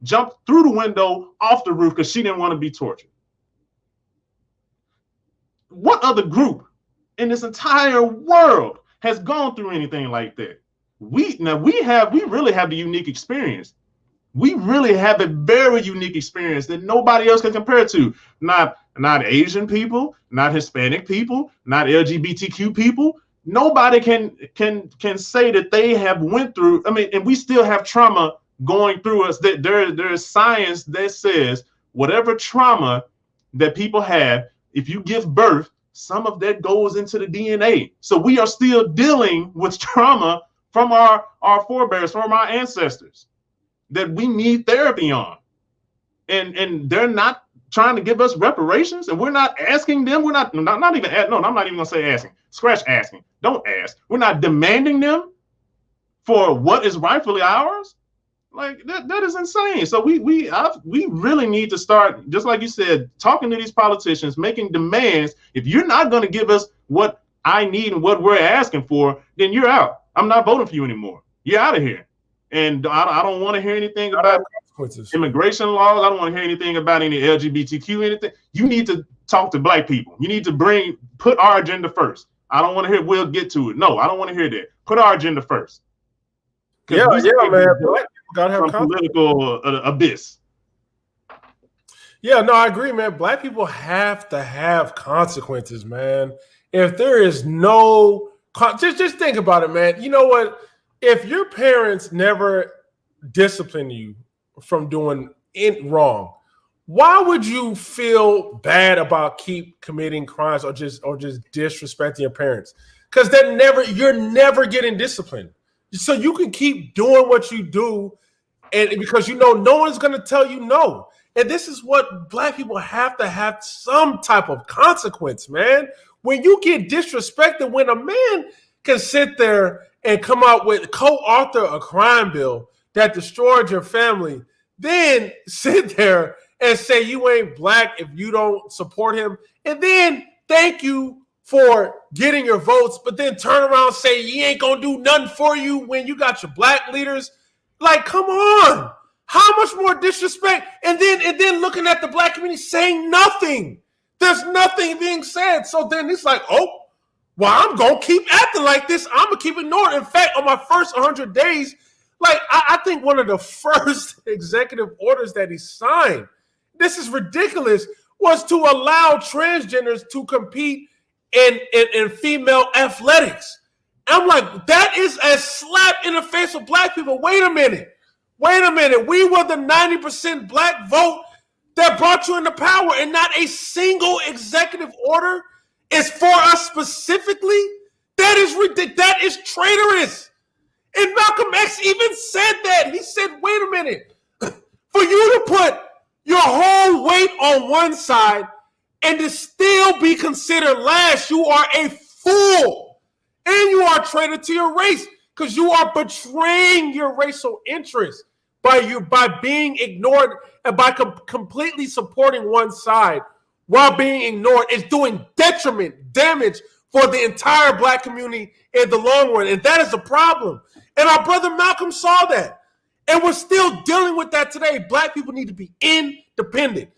jumped through the window off the roof because she didn't want to be tortured. What other group in this entire world has gone through anything like that? We really have the unique experience. We really have a very unique experience that nobody else can compare to. Not Asian people, not Hispanic people, not LGBTQ people. Nobody can say that they have went through. I mean, and we still have trauma going through us. That there is science that says whatever trauma that people have, if you give birth, some of that goes into the DNA. So we are still dealing with trauma from our forebears, from our ancestors, that we need therapy on. And they're not trying to give us reparations, and we're not asking them. We're not even I'm not even gonna say asking. Scratch asking. Don't ask. We're not demanding them for what is rightfully ours. Like that is insane. So we really need to start, just like you said, talking to these politicians, making demands. If you're not going to give us what I need and what we're asking for, then you're out. I'm not voting for you anymore. You're out of here. And I don't want to hear anything about immigration laws. I don't want to hear anything about any LGBTQ anything. You need to talk to black people. You need to put our agenda first. I don't want to hear we'll get to it. No, I don't want to hear that. Put our agenda first. Yeah, man. Gotta have political abyss. Yeah, no, I agree, man. Black people have to have consequences, man. If there is no, just think about it, man. You know what? If your parents never discipline you from doing it wrong, why would you feel bad about keep committing crimes or just disrespecting your parents? Because you're never getting disciplined. So you can keep doing what you do, and because no one's going to tell you no. And this is what black people have to have some type of consequence, man. When you get disrespected, when a man can sit there and come out with co-author a crime bill that destroyed your family, then sit there and say you ain't black if you don't support him, and then thank you for getting your votes, but then turn around and say he ain't gonna do nothing for you when you got your black leaders. Like, come on. How much more disrespect? And then looking at the black community saying nothing. There's nothing being said. So then it's like, oh, well, I'm gonna keep acting like this. I'm gonna keep ignoring. In fact, on my first 100 days, like I think one of the first executive orders that he signed, this is ridiculous, was to allow transgenders to compete in female athletics. I'm like, that is a slap in the face of black people. Wait a minute. We were the 90% black vote that brought you into power, and not a single executive order is for us specifically. That is ridiculous. That is traitorous. And Malcolm X even said that. He said, wait a minute. For you to put your whole weight on one side and to still be considered last, you are a fool. And you are a traitor to your race, because you are betraying your racial interests by being ignored and by completely supporting one side while being ignored. Is doing damage for the entire black community in the long run. And that is a problem. And our brother Malcolm saw that. And we're still dealing with that today. Black people need to be independent.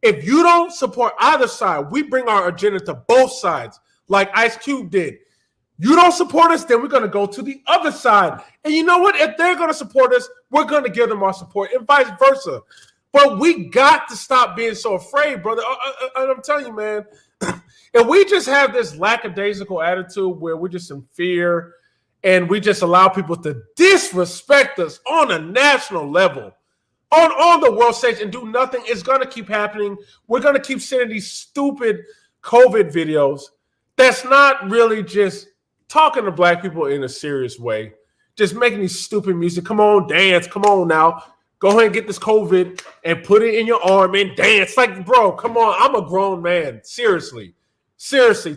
If you don't support either side, we bring our agenda to both sides, like Ice Cube did. You don't support us, then we're going to go to the other side. And you know what? If they're going to support us, we're going to give them our support, and vice versa. But we got to stop being so afraid, brother. And I'm telling you, man, and we just have this lackadaisical attitude where we're just in fear and we just allow people to disrespect us on a national level, on the world stage, and do nothing. It's going to keep happening. We're going to keep sending these stupid COVID videos that's not really just talking to black people in a serious way, just making these stupid music. Come on, dance. Come on now. Go ahead and get this COVID and put it in your arm and dance. Like, bro, come on. I'm a grown man. Seriously,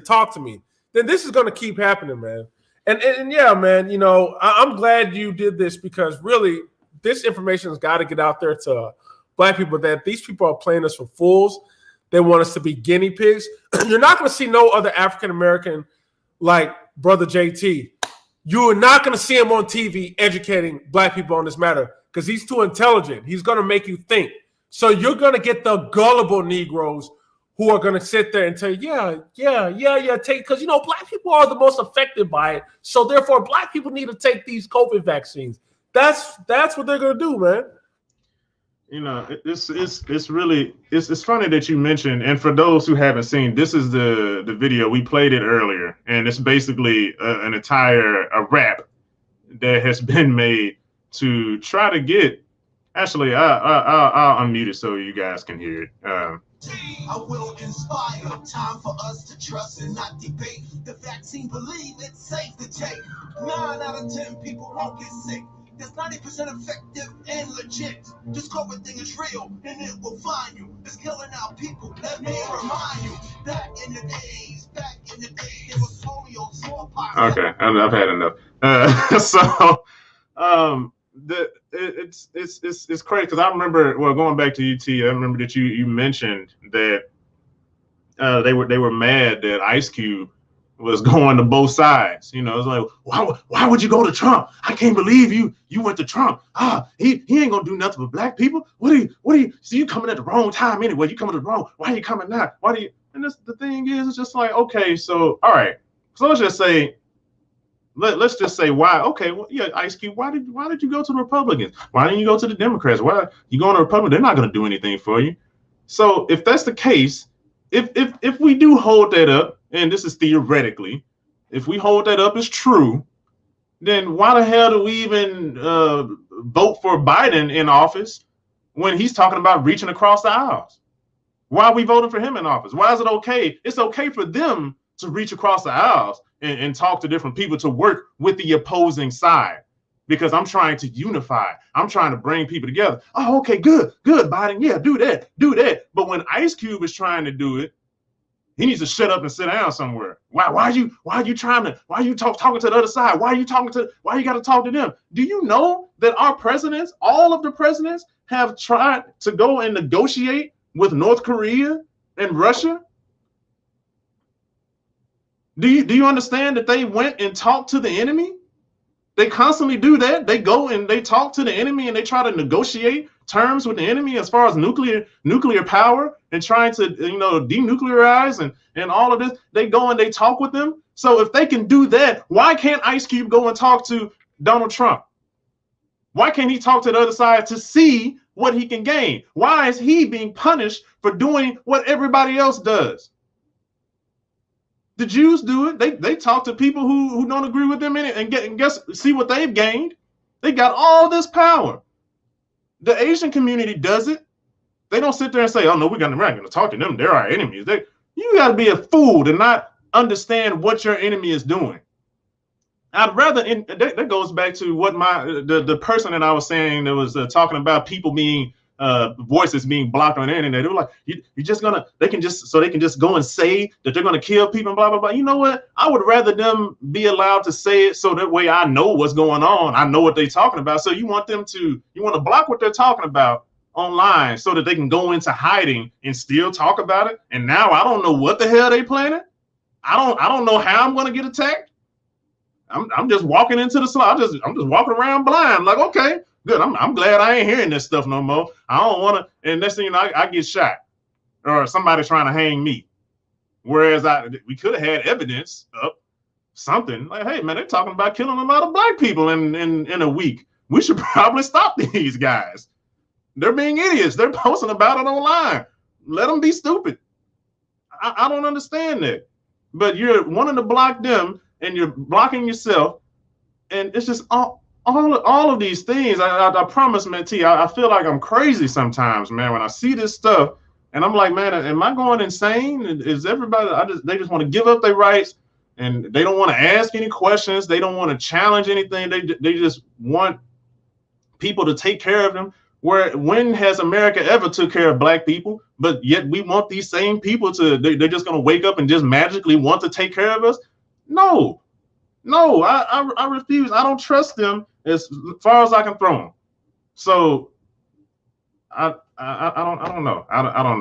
talk to me. Then this is going to keep happening, man. And yeah, man, you know, I'm glad you did this because really this information has got to get out there to black people that these people are playing us for fools. They want us to be guinea pigs. You're not going to see no other African-American like Brother JT. You are not going to see him on TV educating black people on this matter because he's too intelligent. He's going to make you think. So you're going to get the gullible Negroes who are going to sit there and tell you, take, because, you know, black people are the most affected by it. So therefore, black people need to take these COVID vaccines. That's what they're going to do, man. You know, it's really funny that you mentioned, and for those who haven't seen, this is the video. We played it earlier, and it's basically an entire rap that has been made to try to get. Actually, I'll unmute it so you guys can hear it. I will inspire. Time for us to trust and not debate. The vaccine, believe it's safe to take. 9 out of 10 people won't get sick. It's 90% effective and legit. This COVID thing is real and it will find you. It's killing our people. Let me remind you. Back in the days, there was polio, smallpox. Okay, I've had enough. It's crazy because I remember, well, going back to UT, I remember that you mentioned that they were mad that Ice Cube was going to both sides. You know, it's like, why would you go to Trump? I can't believe you went to Trump. He ain't gonna do nothing for black people. What are you? So you coming at the wrong time anyway. You coming at the wrong. Why are you coming now? Why do you? And the thing is, it's just like, okay, so all right. So let's just say. Let's just say why. Okay, well, yeah, Ice Cube. Why did you go to the Republicans? Why didn't you go to the Democrats? Why you going to Republicans? They're not going to do anything for you. So if that's the case, if we do hold that up, and this is theoretically, if we hold that up as true, then why the hell do we even vote for Biden in office when he's talking about reaching across the aisles? Why are we voting for him in office? Why is it okay? It's okay for them to reach across the aisles and talk to different people, to work with the opposing side, because I'm trying to unify. I'm trying to bring people together. Oh, okay, good, Biden. Yeah, do that. But when Ice Cube is trying to do it, he needs to shut up and sit down somewhere. Why are you talking to the other side? Why you got to talk to them? Do you know that our presidents, all of the presidents, have tried to go and negotiate with North Korea and Russia? Do you understand that they went and talked to the enemy? They constantly do that. They go and they talk to the enemy and they try to negotiate terms with the enemy as far as nuclear power and trying to, denuclearize and all of this. They go and they talk with them. So if they can do that, why can't Ice Cube go and talk to Donald Trump? Why can't he talk to the other side to see what he can gain? Why is he being punished for doing what everybody else does? The Jews do it. They talk to people who don't agree with them in it and see what they've gained. They got all this power. The Asian community does it. They don't sit there and say, "Oh no, we're not going to talk to them. They're our enemies." You got to be a fool to not understand what your enemy is doing. I'd rather, that goes back to what the person that I was saying that was talking about people being voices being blocked on the internet. They were like, they can just go and say that they're going to kill people and blah, blah, blah. You know what? I would rather them be allowed to say it so that way I know what's going on. I know what they're talking about. So you want to block what they're talking about online so that they can go into hiding and still talk about it. And now I don't know what the hell they planning. I don't know how I'm going to get attacked. I'm just walking into the slot. I'm just walking around blind. Like, okay, good. I'm glad I ain't hearing this stuff no more. I don't want to. And next thing you know, I get shot or somebody trying to hang me. Whereas we could have had evidence of something like, hey man, they're talking about killing a lot of black people in a week. We should probably stop these guys. They're being idiots. They're posting about it online. Let them be stupid. I don't understand that. But you're wanting to block them and you're blocking yourself. And it's just all of these things. I promise, man, T, I feel like I'm crazy sometimes, man, when I see this stuff. And I'm like, man, am I going insane? Is everybody, they just want to give up their rights and they don't want to ask any questions. They don't want to challenge anything. They just want people to take care of them. When has America ever took care of black people? But yet we want these same people they're just going to wake up and just magically want to take care of us? No, I refuse. I don't trust them as far as I can throw them. So I don't know. I don't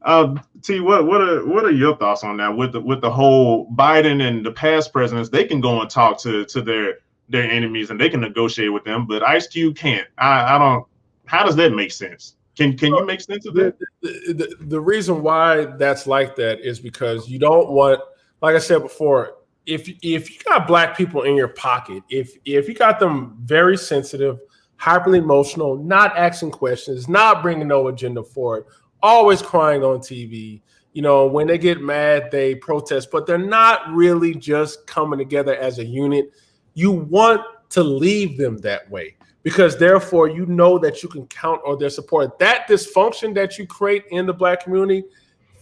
know. T, what are your thoughts on that? With the whole Biden and the past presidents, they can go and talk to their enemies and they can negotiate with them, but Ice Cube can't. I don't. How does that make sense? Can you make sense of that? The reason why that's like that is because you don't want, like I said before, if you got black people in your pocket, if you got them very sensitive, hyperly emotional, not asking questions, not bringing no agenda forward, always crying on TV. You know, when they get mad, they protest, but they're not really just coming together as a unit. You want to leave them that way because therefore you know that you can count on their support. That dysfunction that you create in the black community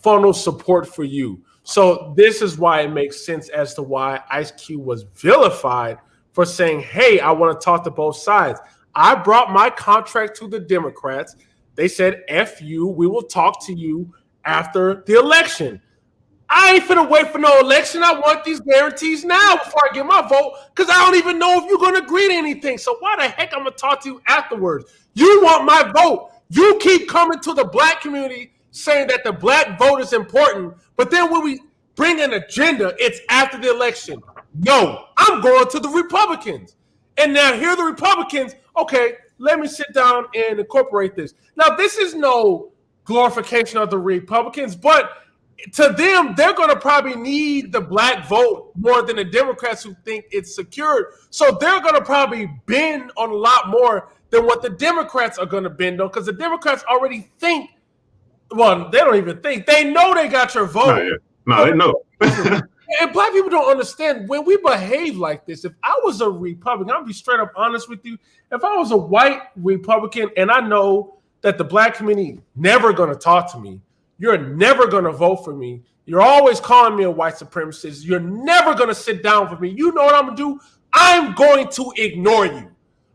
funnels support for you. So this is why it makes sense as to why Ice Cube was vilified for saying, hey, I want to talk to both sides. I brought my contract to the Democrats. They said, F you, we will talk to you after the election. I ain't finna wait for no election. I want these guarantees now before I get my vote because I don't even know if you're going to agree to anything. So why the heck I'm going to talk to you afterwards? You want my vote. You keep coming to the black community saying that the black vote is important, but then when we bring an agenda, it's after the election. No, I'm going to the Republicans. And now here are the Republicans. Okay, let me sit down and incorporate this. Now, this is no glorification of the Republicans, but to them, they're going to probably need the black vote more than the Democrats who think it's secured. So they're going to probably bend on a lot more than what the Democrats are going to bend on because the Democrats already think, well, they don't even think. They know they got your vote. No, they know. And black people don't understand when we behave like this. If I was a Republican, I'll be straight up honest with you. If I was a white Republican and I know that the black community never going to talk to me, you're never going to vote for me. You're always calling me a white supremacist. You're never going to sit down for me. You know what I'm going to do? I'm going to ignore you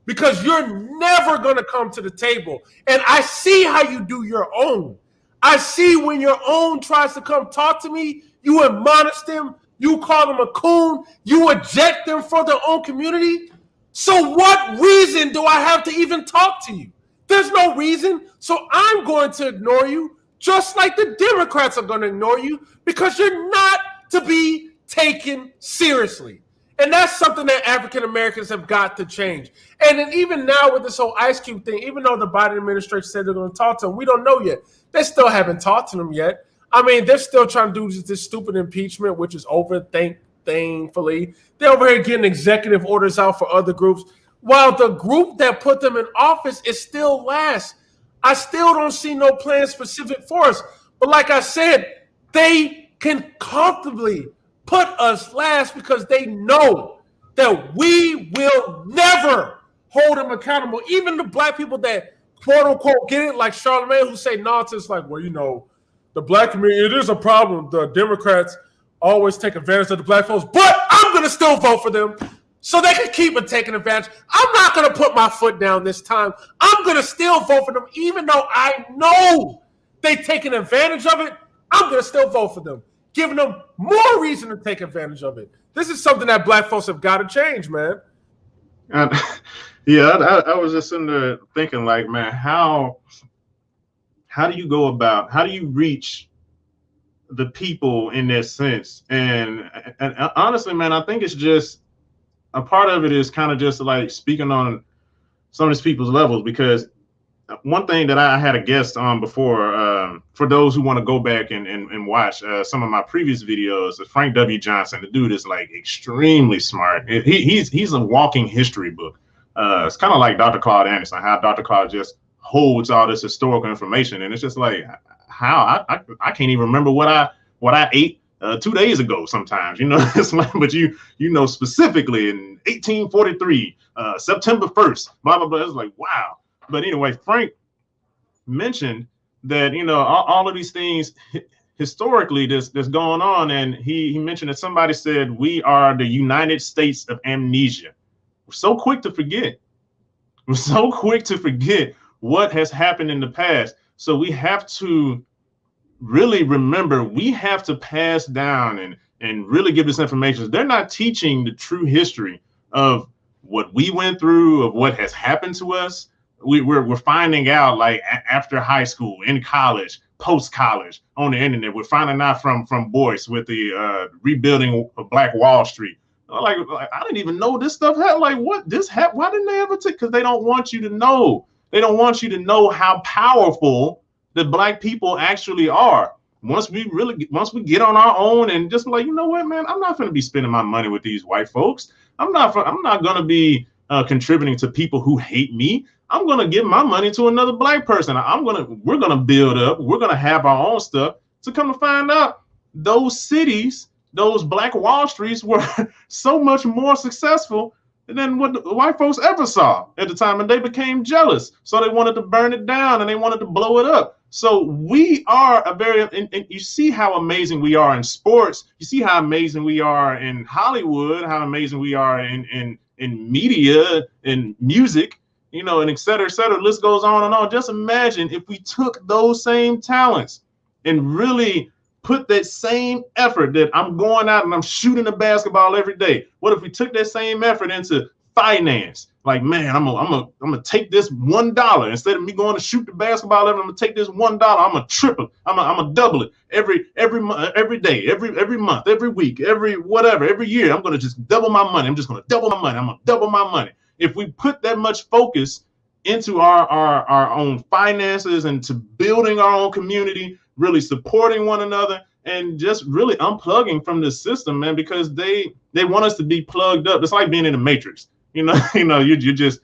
because you're never going to come to the table. And I see how you do your own. I see when your own tries to come talk to me, you admonish them, you call them a coon, you eject them from their own community. So what reason do I have to even talk to you? There's no reason. So I'm going to ignore you. Just like the Democrats are going to ignore you because you're not to be taken seriously. And that's something that African Americans have got to change. And then even now with this whole Ice Cube thing, even though the Biden administration said they're going to talk to him, we don't know yet. They still haven't talked to him yet. I mean, they're still trying to do this stupid impeachment, which is over, thankfully. They're over here getting executive orders out for other groups, while the group that put them in office is still last. I still don't see no plan specific for us. But like I said, they can comfortably put us last because they know that we will never hold them accountable. Even the black people that quote unquote get it, like Charlamagne, who say nonsense like, well, you know, the black community, it is a problem. The Democrats always take advantage of the black folks, but I'm going to still vote for them. So they can keep it taking advantage. I'm not going to put my foot down this time. I'm going to still vote for them, even though I know they're taking advantage of it. I'm going to still vote for them, giving them more reason to take advantage of it. This is something that black folks have got to change, man. I was just sitting there thinking, like, man, how do you go about, how do you reach the people in that sense? And honestly, man, I think it's just, a part of it is kind of just like speaking on some of these people's levels, because one thing that I had a guest on before, for those who want to go back and watch some of my previous videos, Frank W. Johnson. The dude is like extremely smart. He's a walking history book. It's kind of like Dr. Claude Anderson, how Dr. Claude just holds all this historical information, and it's just like how I can't even remember what I ate 2 days ago. Sometimes, it's like, but you know specifically in 1843, September 1st, blah blah blah. It's like wow. But anyway, Frank mentioned that all of these things historically that's going on, and he mentioned that somebody said we are the United States of amnesia. We're so quick to forget. We're so quick to forget what has happened in the past. So we have to really remember, we have to pass down and really give this information. They're not teaching the true history of what we went through, of what has happened to us. We're finding out like after high school, in college, post-college, on the internet. We're finding out from Boyce with the rebuilding of Black Wall Street. Like I didn't even know this stuff happened. Like what this happened? Why didn't they ever take? Because they don't want you to know. They don't want you to know how powerful the Black people actually are. Once we get on our own and just like, you know what, man, I'm not going to be spending my money with these white folks. I'm not going to be contributing to people who hate me. I'm going to give my money to another Black person. We're going to build up. We're going to have our own stuff. To come to find out, those cities, those Black Wall Streets were so much more successful than what the white folks ever saw at the time, and they became jealous. So they wanted to burn it down and they wanted to blow it up. So we are and you see how amazing we are in sports. You see how amazing we are in Hollywood, how amazing we are in media and music, and et cetera, et cetera. The list goes on and on. Just imagine if we took those same talents and really put that same effort that I'm going out and I'm shooting a basketball every day. What if we took that same effort into finance? Like, man, I'm gonna take this $1 instead of me going to shoot the basketball. I'm gonna take this $1. I'm gonna triple. I'm gonna double it every day, every month, every week, every year. I'm gonna just double my money. I'm just gonna double my money. I'm gonna double my money. If we put that much focus into our own finances and to building our own community, really supporting one another, and just really unplugging from the system, man, because they want us to be plugged up. It's like being in the Matrix. You're just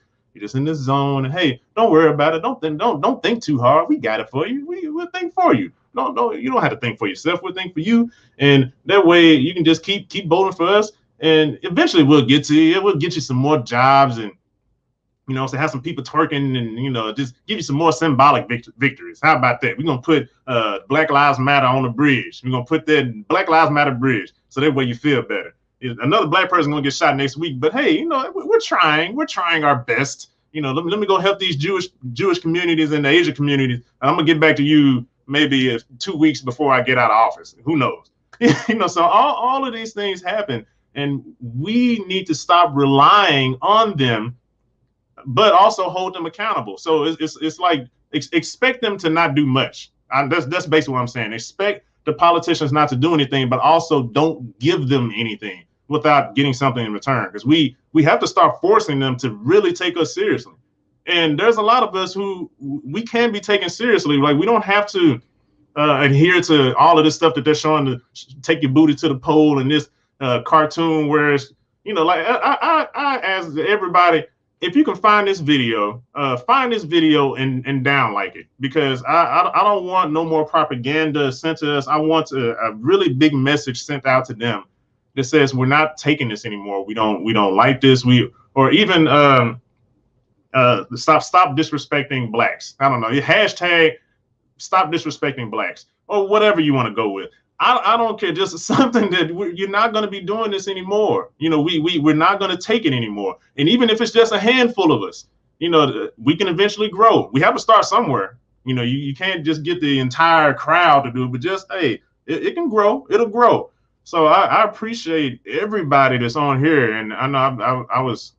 in this zone, and hey, don't worry about it. Don't think too hard. We got it for you. We'll think for you. No, you don't have to think for yourself. We'll think for you, and that way you can just keep voting for us, and eventually we'll get to you. We'll get you some more jobs, and so have some people twerking, and just give you some more symbolic victories. How about that? We're gonna put Black Lives Matter on the bridge. We're gonna put that Black Lives Matter bridge, so that way you feel better. Another Black person gonna get shot next week, but hey, we're trying our best. Let me go help these Jewish communities and the Asian communities. I'm gonna get back to you maybe 2 weeks before I get out of office. Who knows? So all of these things happen, and we need to stop relying on them, but also hold them accountable. So it's like expect them to not do much. That's basically what I'm saying. Expect the politicians not to do anything, but also don't give them anything without getting something in return. Because we have to start forcing them to really take us seriously. And there's a lot of us who we can be taken seriously. Like, we don't have to adhere to all of this stuff that they're showing, to take your booty to the pole, and this cartoon where it's, like I ask everybody, if you can find this video and downlike it, because I don't want no more propaganda sent to us. I want a really big message sent out to them that says we're not taking this anymore. We don't like this. Or even stop disrespecting Blacks. I don't know. Hashtag stop disrespecting Blacks, or whatever you want to go with. I don't care. Just something that you're not going to be doing this anymore. We're not going to take it anymore. And even if it's just a handful of us, we can eventually grow. We have to start somewhere. You can't just get the entire crowd to do it, but just, hey, it can grow. It'll grow. So I appreciate everybody that's on here. And I know I was,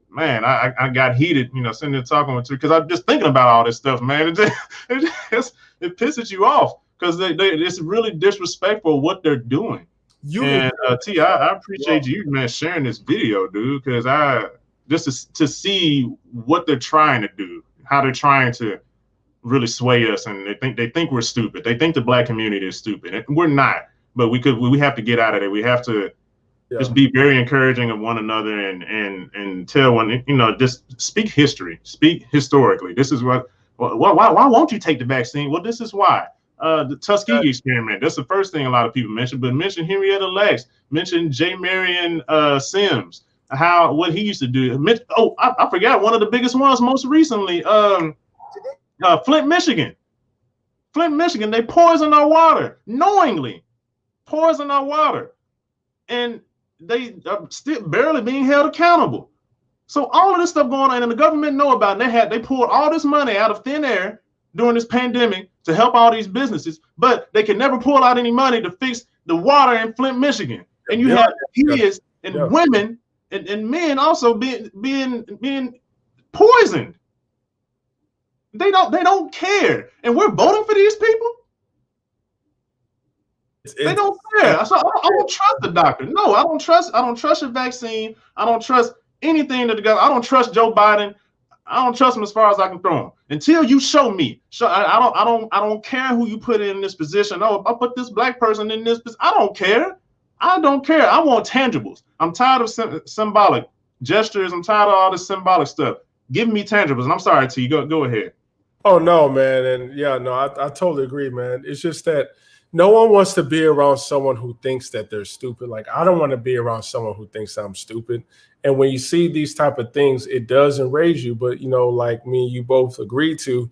man, I got heated, sitting there talking with you, because I'm just thinking about all this stuff, man. It pisses you off. Because it's really disrespectful what they're doing. T, I appreciate you, man, sharing this video, dude, because just to see what they're trying to do, how they're trying to really sway us, and they think we're stupid. They think the Black community is stupid, and we're not. But we have to get out of there. We have to Yeah. Just be very encouraging of one another and tell one, just speak history, speak historically. This is why won't you take the vaccine? Well, this is why. The Tuskegee experiment. That's the first thing a lot of people mention, but mention Henrietta Lacks, mention Marion Sims, what he used to do. I forgot one of the biggest ones most recently. Flint, Michigan. Flint, Michigan. They poison our water knowingly, poison our water, and they are still barely being held accountable. So all of this stuff going on, and the government know about it. They pulled all this money out of thin air during this pandemic to help all these businesses, but they can never pull out any money to fix the water in Flint, Michigan. And you have kids and women and men also being poisoned. They don't care, and we're voting for these people. They don't care. So I don't trust the doctor. No, I don't trust your vaccine. I don't trust anything that the government. I don't trust Joe Biden. I don't trust him as far as I can throw him until you show me. I don't care who you put in this position. Oh, if I put this black person in this position, I don't care. I don't care. I want tangibles. I'm tired of symbolic gestures. I'm tired of all this symbolic stuff. Give me tangibles. And I'm sorry, T. Go ahead. Oh no, man, and yeah, no, I totally agree, man. It's just that no one wants to be around someone who thinks that they're stupid. Like, I don't want to be around someone who thinks I'm stupid. And when you see these type of things, it does enrage you. But, like me and you both agree to,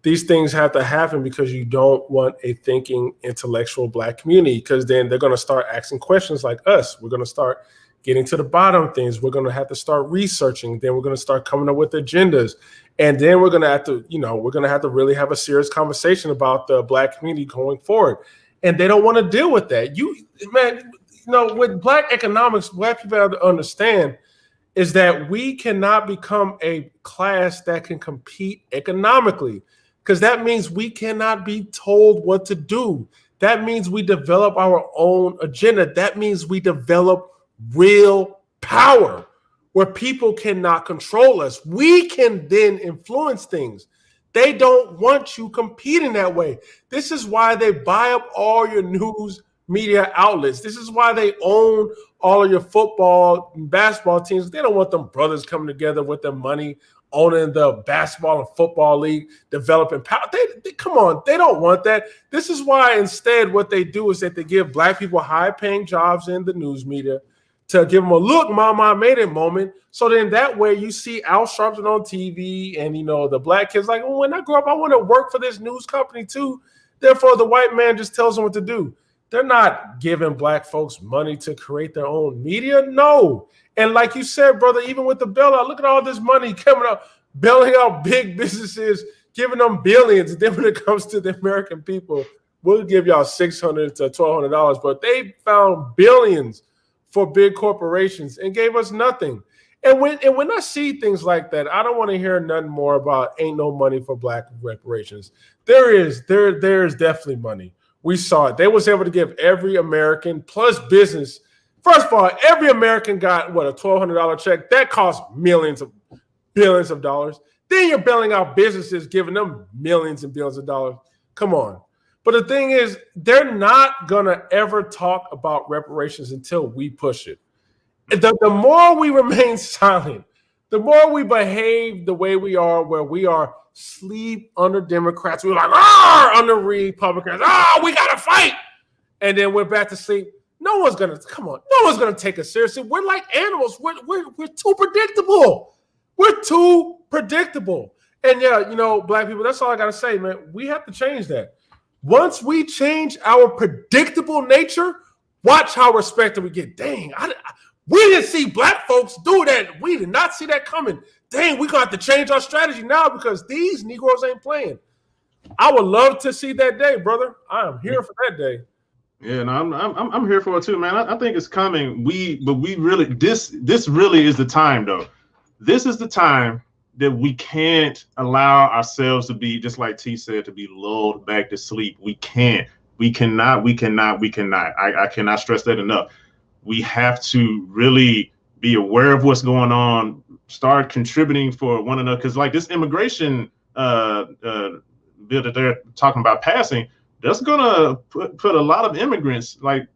these things have to happen because you don't want a thinking, intellectual black community, because then they're going to start asking questions like us. We're going to start getting to the bottom of things. We're going to have to start researching. Then we're going to start coming up with agendas. And then we're going to have to, really have a serious conversation about the black community going forward. And they don't want to deal with that. With black economics, what people have to understand is that we cannot become a class that can compete economically, because that means we cannot be told what to do. That means we develop our own agenda. That means we develop real power where people cannot control us. We can then influence things. They don't want you competing that way. This is why they buy up all your news media outlets. This is why they own all of your football and basketball teams. They don't want them brothers coming together with their money, owning the basketball and football league, developing power. They come on, they don't want that. This is why instead what they do is that they give black people high-paying jobs in the news media to give them a look, mama, I made it moment. So then that way you see Al Sharpton on TV and, the black kids like, when I grow up, I want to work for this news company too. Therefore, the white man just tells them what to do. They're not giving black folks money to create their own media. No. And like you said, brother, even with the bailout, look at all this money coming up, bailing out big businesses, giving them billions. And then when it comes to the American people, we'll give y'all $600 to $1,200, but they found billions for big corporations and gave us nothing. And when I see things like that, I don't want to hear nothing more about ain't no money for black reparations. There is definitely money. We saw it. They was able to give every American plus business. First of all, every American got a $1,200 check. That cost billions of dollars. Then you're bailing out businesses, giving them millions and billions of dollars. Come on. But the thing is, they're not going to ever talk about reparations until we push it. The more we remain silent, the more we behave the way we are, where we are sleep under Democrats. We're like, under Republicans. We got to fight. And then we're back to sleep. No one's going to take us seriously. We're like animals. We're too predictable. We're too predictable. And black people, that's all I got to say, man. We have to change that. Once we change our predictable nature, watch how respected we get. Dang, we didn't see black folks do that. We did not see that coming. Dang, we got to change our strategy now because these Negroes ain't playing. I would love to see that day, brother. I am here for that day. Yeah, no, I'm here for it too, man. I think it's coming. This really is the time, though. This is the time that we can't allow ourselves to be, just like T said, to be lulled back to sleep. We can't. We cannot. I cannot stress that enough. We have to really be aware of what's going on, start contributing for one another. Because like this immigration bill that they're talking about passing, that's gonna put a lot of immigrants like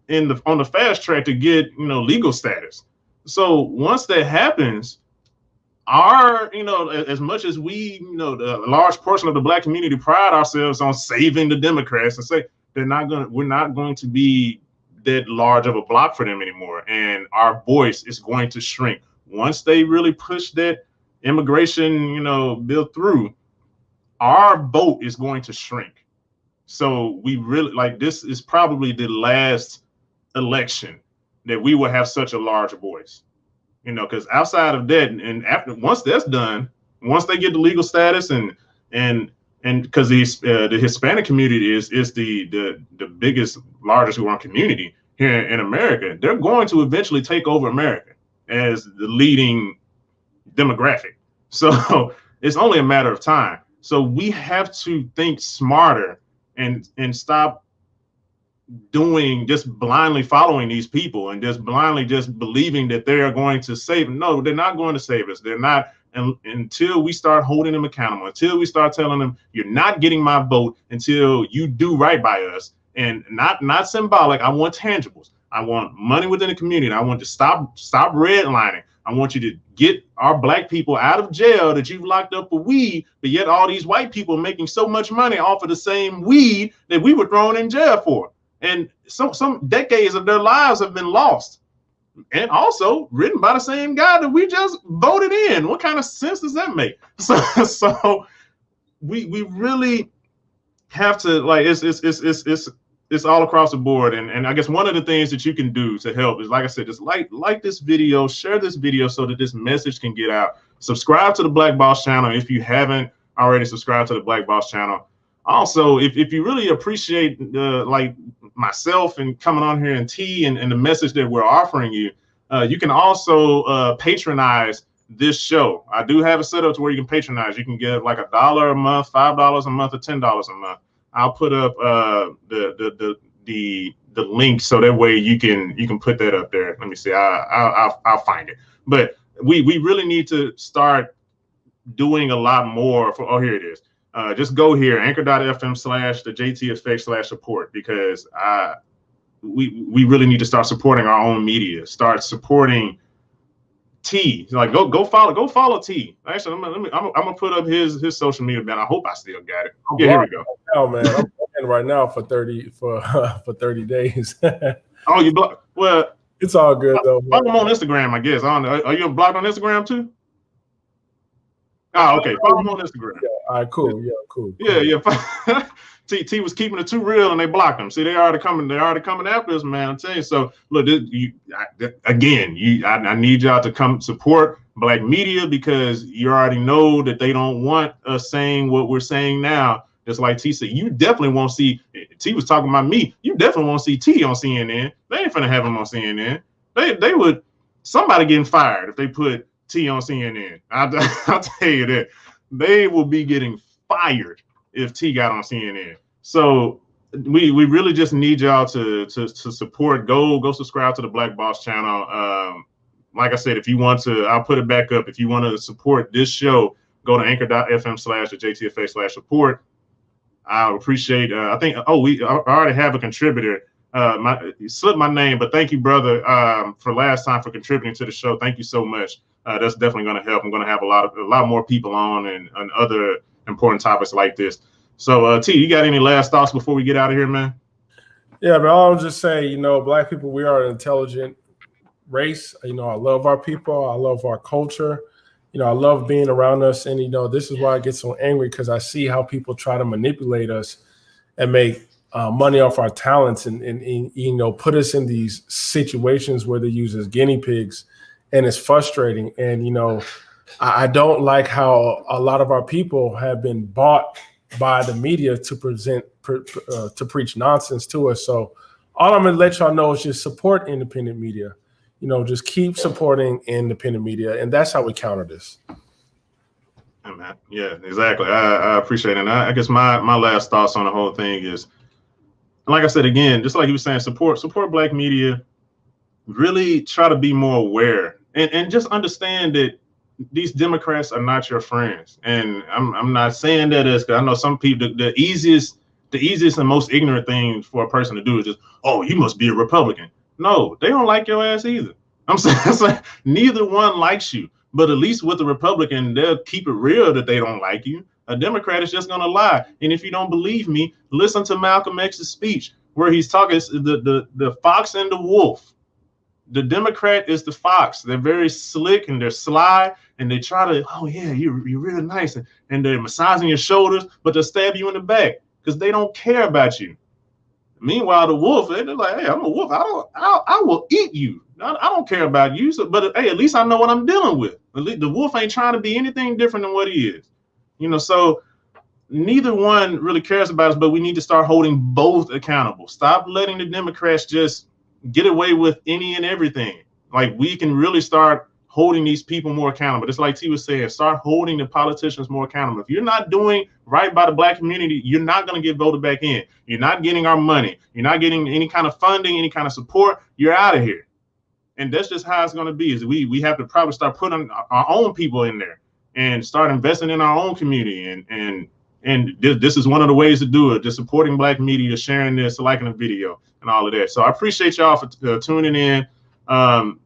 on the fast track to get, you know, legal status. So once that happens, our, you know, as much as we, you know, the large portion of the black community pride ourselves on saving the Democrats and say we're not going to be that large of a block for them anymore, and our voice is going to shrink once they really push that immigration, you know, bill through. Our vote is going to shrink. So we really, like, this is probably the last election that we will have such a large voice, you know, because outside of that, and after, once that's done, once they get the legal status, and because the Hispanic community is the biggest, largest growing community here in America, they're going to eventually take over America as the leading demographic. So it's only a matter of time. So we have to think smarter and stop doing, just blindly following these people and just blindly just believing that they are going to save. No, they're not going to save us. They're not. And until we start holding them accountable, until we start telling them, you're not getting my vote until you do right by us, and not symbolic. I want tangibles. I want money within the community. I want to stop redlining. I want you to get our black people out of jail that you've locked up for weed, but yet all these white people are making so much money off of the same weed that we were thrown in jail for. And some decades of their lives have been lost. And also written by the same guy that we just voted in. What kind of sense does that make? So we really have to, like, it's all across the board. And I guess one of the things that you can do to help is, like I said, just like this video, share this video so that this message can get out. Subscribe to the Black Boss channel if you haven't already subscribed to the Black Boss channel. Also, if you really appreciate like myself and coming on here and T and the message that we're offering you, you can also patronize this show. I do have it set up to where you can patronize. You can give like $1 a month, $5 a month, or $10 a month. I'll put up the link so that way you can put that up there. Let me see. I'll find it. But we really need to start doing a lot more for. Oh, here it is. Just go here, anchor.fm/the JT Effect/support, because we really need to start supporting our own media. Start supporting T. Like go follow T. Actually, I'm gonna put up his social media, man. I hope I still got it. Yeah, here we go. Oh man, I'm playing right now for 30 days. Oh, you blocked? Well, it's all good though. Follow him on Instagram, I guess. I don't know. Are you blocked on Instagram too? Oh, okay. Follow him on Instagram. Yeah, all right, cool. Yeah, cool. Yeah. T was keeping it too real, and they blocked him. See, they already coming after us, man. I'm telling you. So look, I need y'all to come support black media, because you already know that they don't want us saying what we're saying now. Just like T said, you definitely won't see. T was talking about me. You definitely won't see T on CNN. They ain't finna have him on CNN. They would, somebody getting fired if they put T on CNN. I'll tell you that. They will be getting fired if T got on CNN. So we really just need y'all to support. Go subscribe to the Black Boss channel. Like I said, if you want to, I'll put it back up. If you want to support this show, go to anchor.fm/the JT Effect/support. I appreciate. I think. I already have a contributor. You slipped my name, but thank you, brother, for last time for contributing to the show. Thank you so much. That's definitely going to help. I'm going to have a lot more people on and other important topics like this. So, T, you got any last thoughts before we get out of here, man? Yeah, but I'll just say, black people, we are an intelligent race. I love our people. I love our culture. I love being around us. And, this is why I get so angry, because I see how people try to manipulate us and make money off our talents and put us in these situations where they use as guinea pigs. And it's frustrating. And, I don't like how a lot of our people have been bought by the media to preach nonsense to us. So all I'm going to let y'all know is just support independent media. Just keep supporting independent media. And that's how we counter this. Yeah, exactly. I appreciate it. And I guess my last thoughts on the whole thing is, like I said, again, just like you were saying, support black media. Really try to be more aware and just understand that these Democrats are not your friends. And I'm not saying that as, because I know some people, the easiest the easiest and most ignorant thing for a person to do is just, oh, you must be a Republican. No, they don't like your ass either. I'm saying it's like neither one likes you, but at least with a Republican, they'll keep it real that they don't like you. A Democrat is just gonna lie. And if you don't believe me, listen to Malcolm X's speech where he's talking the fox and the wolf. The Democrat is the fox. They're very slick and they're sly and they try to, oh yeah, you're really nice, and they're massaging your shoulders, but they'll stab you in the back because they don't care about you. Meanwhile, the wolf, they're like, hey, I'm a wolf. I will eat you. I don't care about you. So, but hey, at least I know what I'm dealing with. The wolf ain't trying to be anything different than what he is. You know, so neither one really cares about us, but we need to start holding both accountable. Stop letting the Democrats just get away with any and everything. Like, we can really start holding these people more accountable. Just like T was saying, start holding the politicians more accountable. If you're not doing right by the Black community, you're not going to get voted back in. You're not getting our money. You're not getting any kind of funding, any kind of support. You're out of here. And that's just how it's going to be. Is we have to probably start putting our own people in there and start investing in our own community. And this is one of the ways to do it. Just supporting Black media, sharing this, liking the video, and all of that. So I appreciate y'all for tuning in.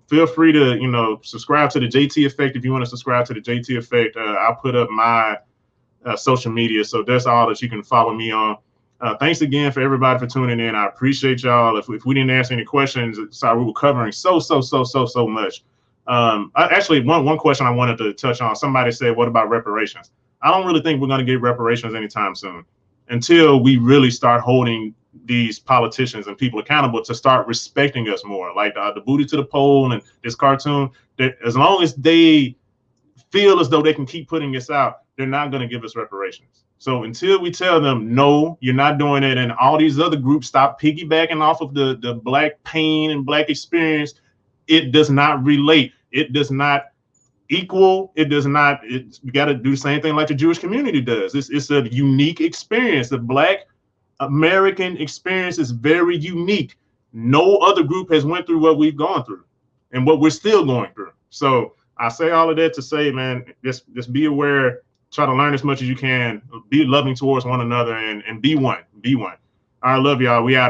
Feel free to, you know, subscribe to the JT Effect if you want to subscribe to the JT Effect. I'll put up my social media, so that's all that you can follow me on. Thanks again for everybody for tuning in. I appreciate y'all. If we didn't answer any questions, sorry, we were covering so much. Actually, one question I wanted to touch on. Somebody said, "What about reparations?" I don't really think we're going to get reparations anytime soon until we really start holding these politicians and people accountable to start respecting us more. Like the booty to the pole and this cartoon, that as long as they feel as though they can keep putting this out, they're not going to give us reparations. So until we tell them, no, you're not doing it, and all these other groups stop piggybacking off of the Black pain and Black experience, it does not relate. It does not equal. It does not. We got to do the same thing like the Jewish community does. It's a unique experience. The Black American experience is very unique. No other group has went through what we've gone through and what we're still going through. So I say all of that to say, man, just be aware, try to learn as much as you can, be loving towards one another, and be one. I love y'all. We out of here.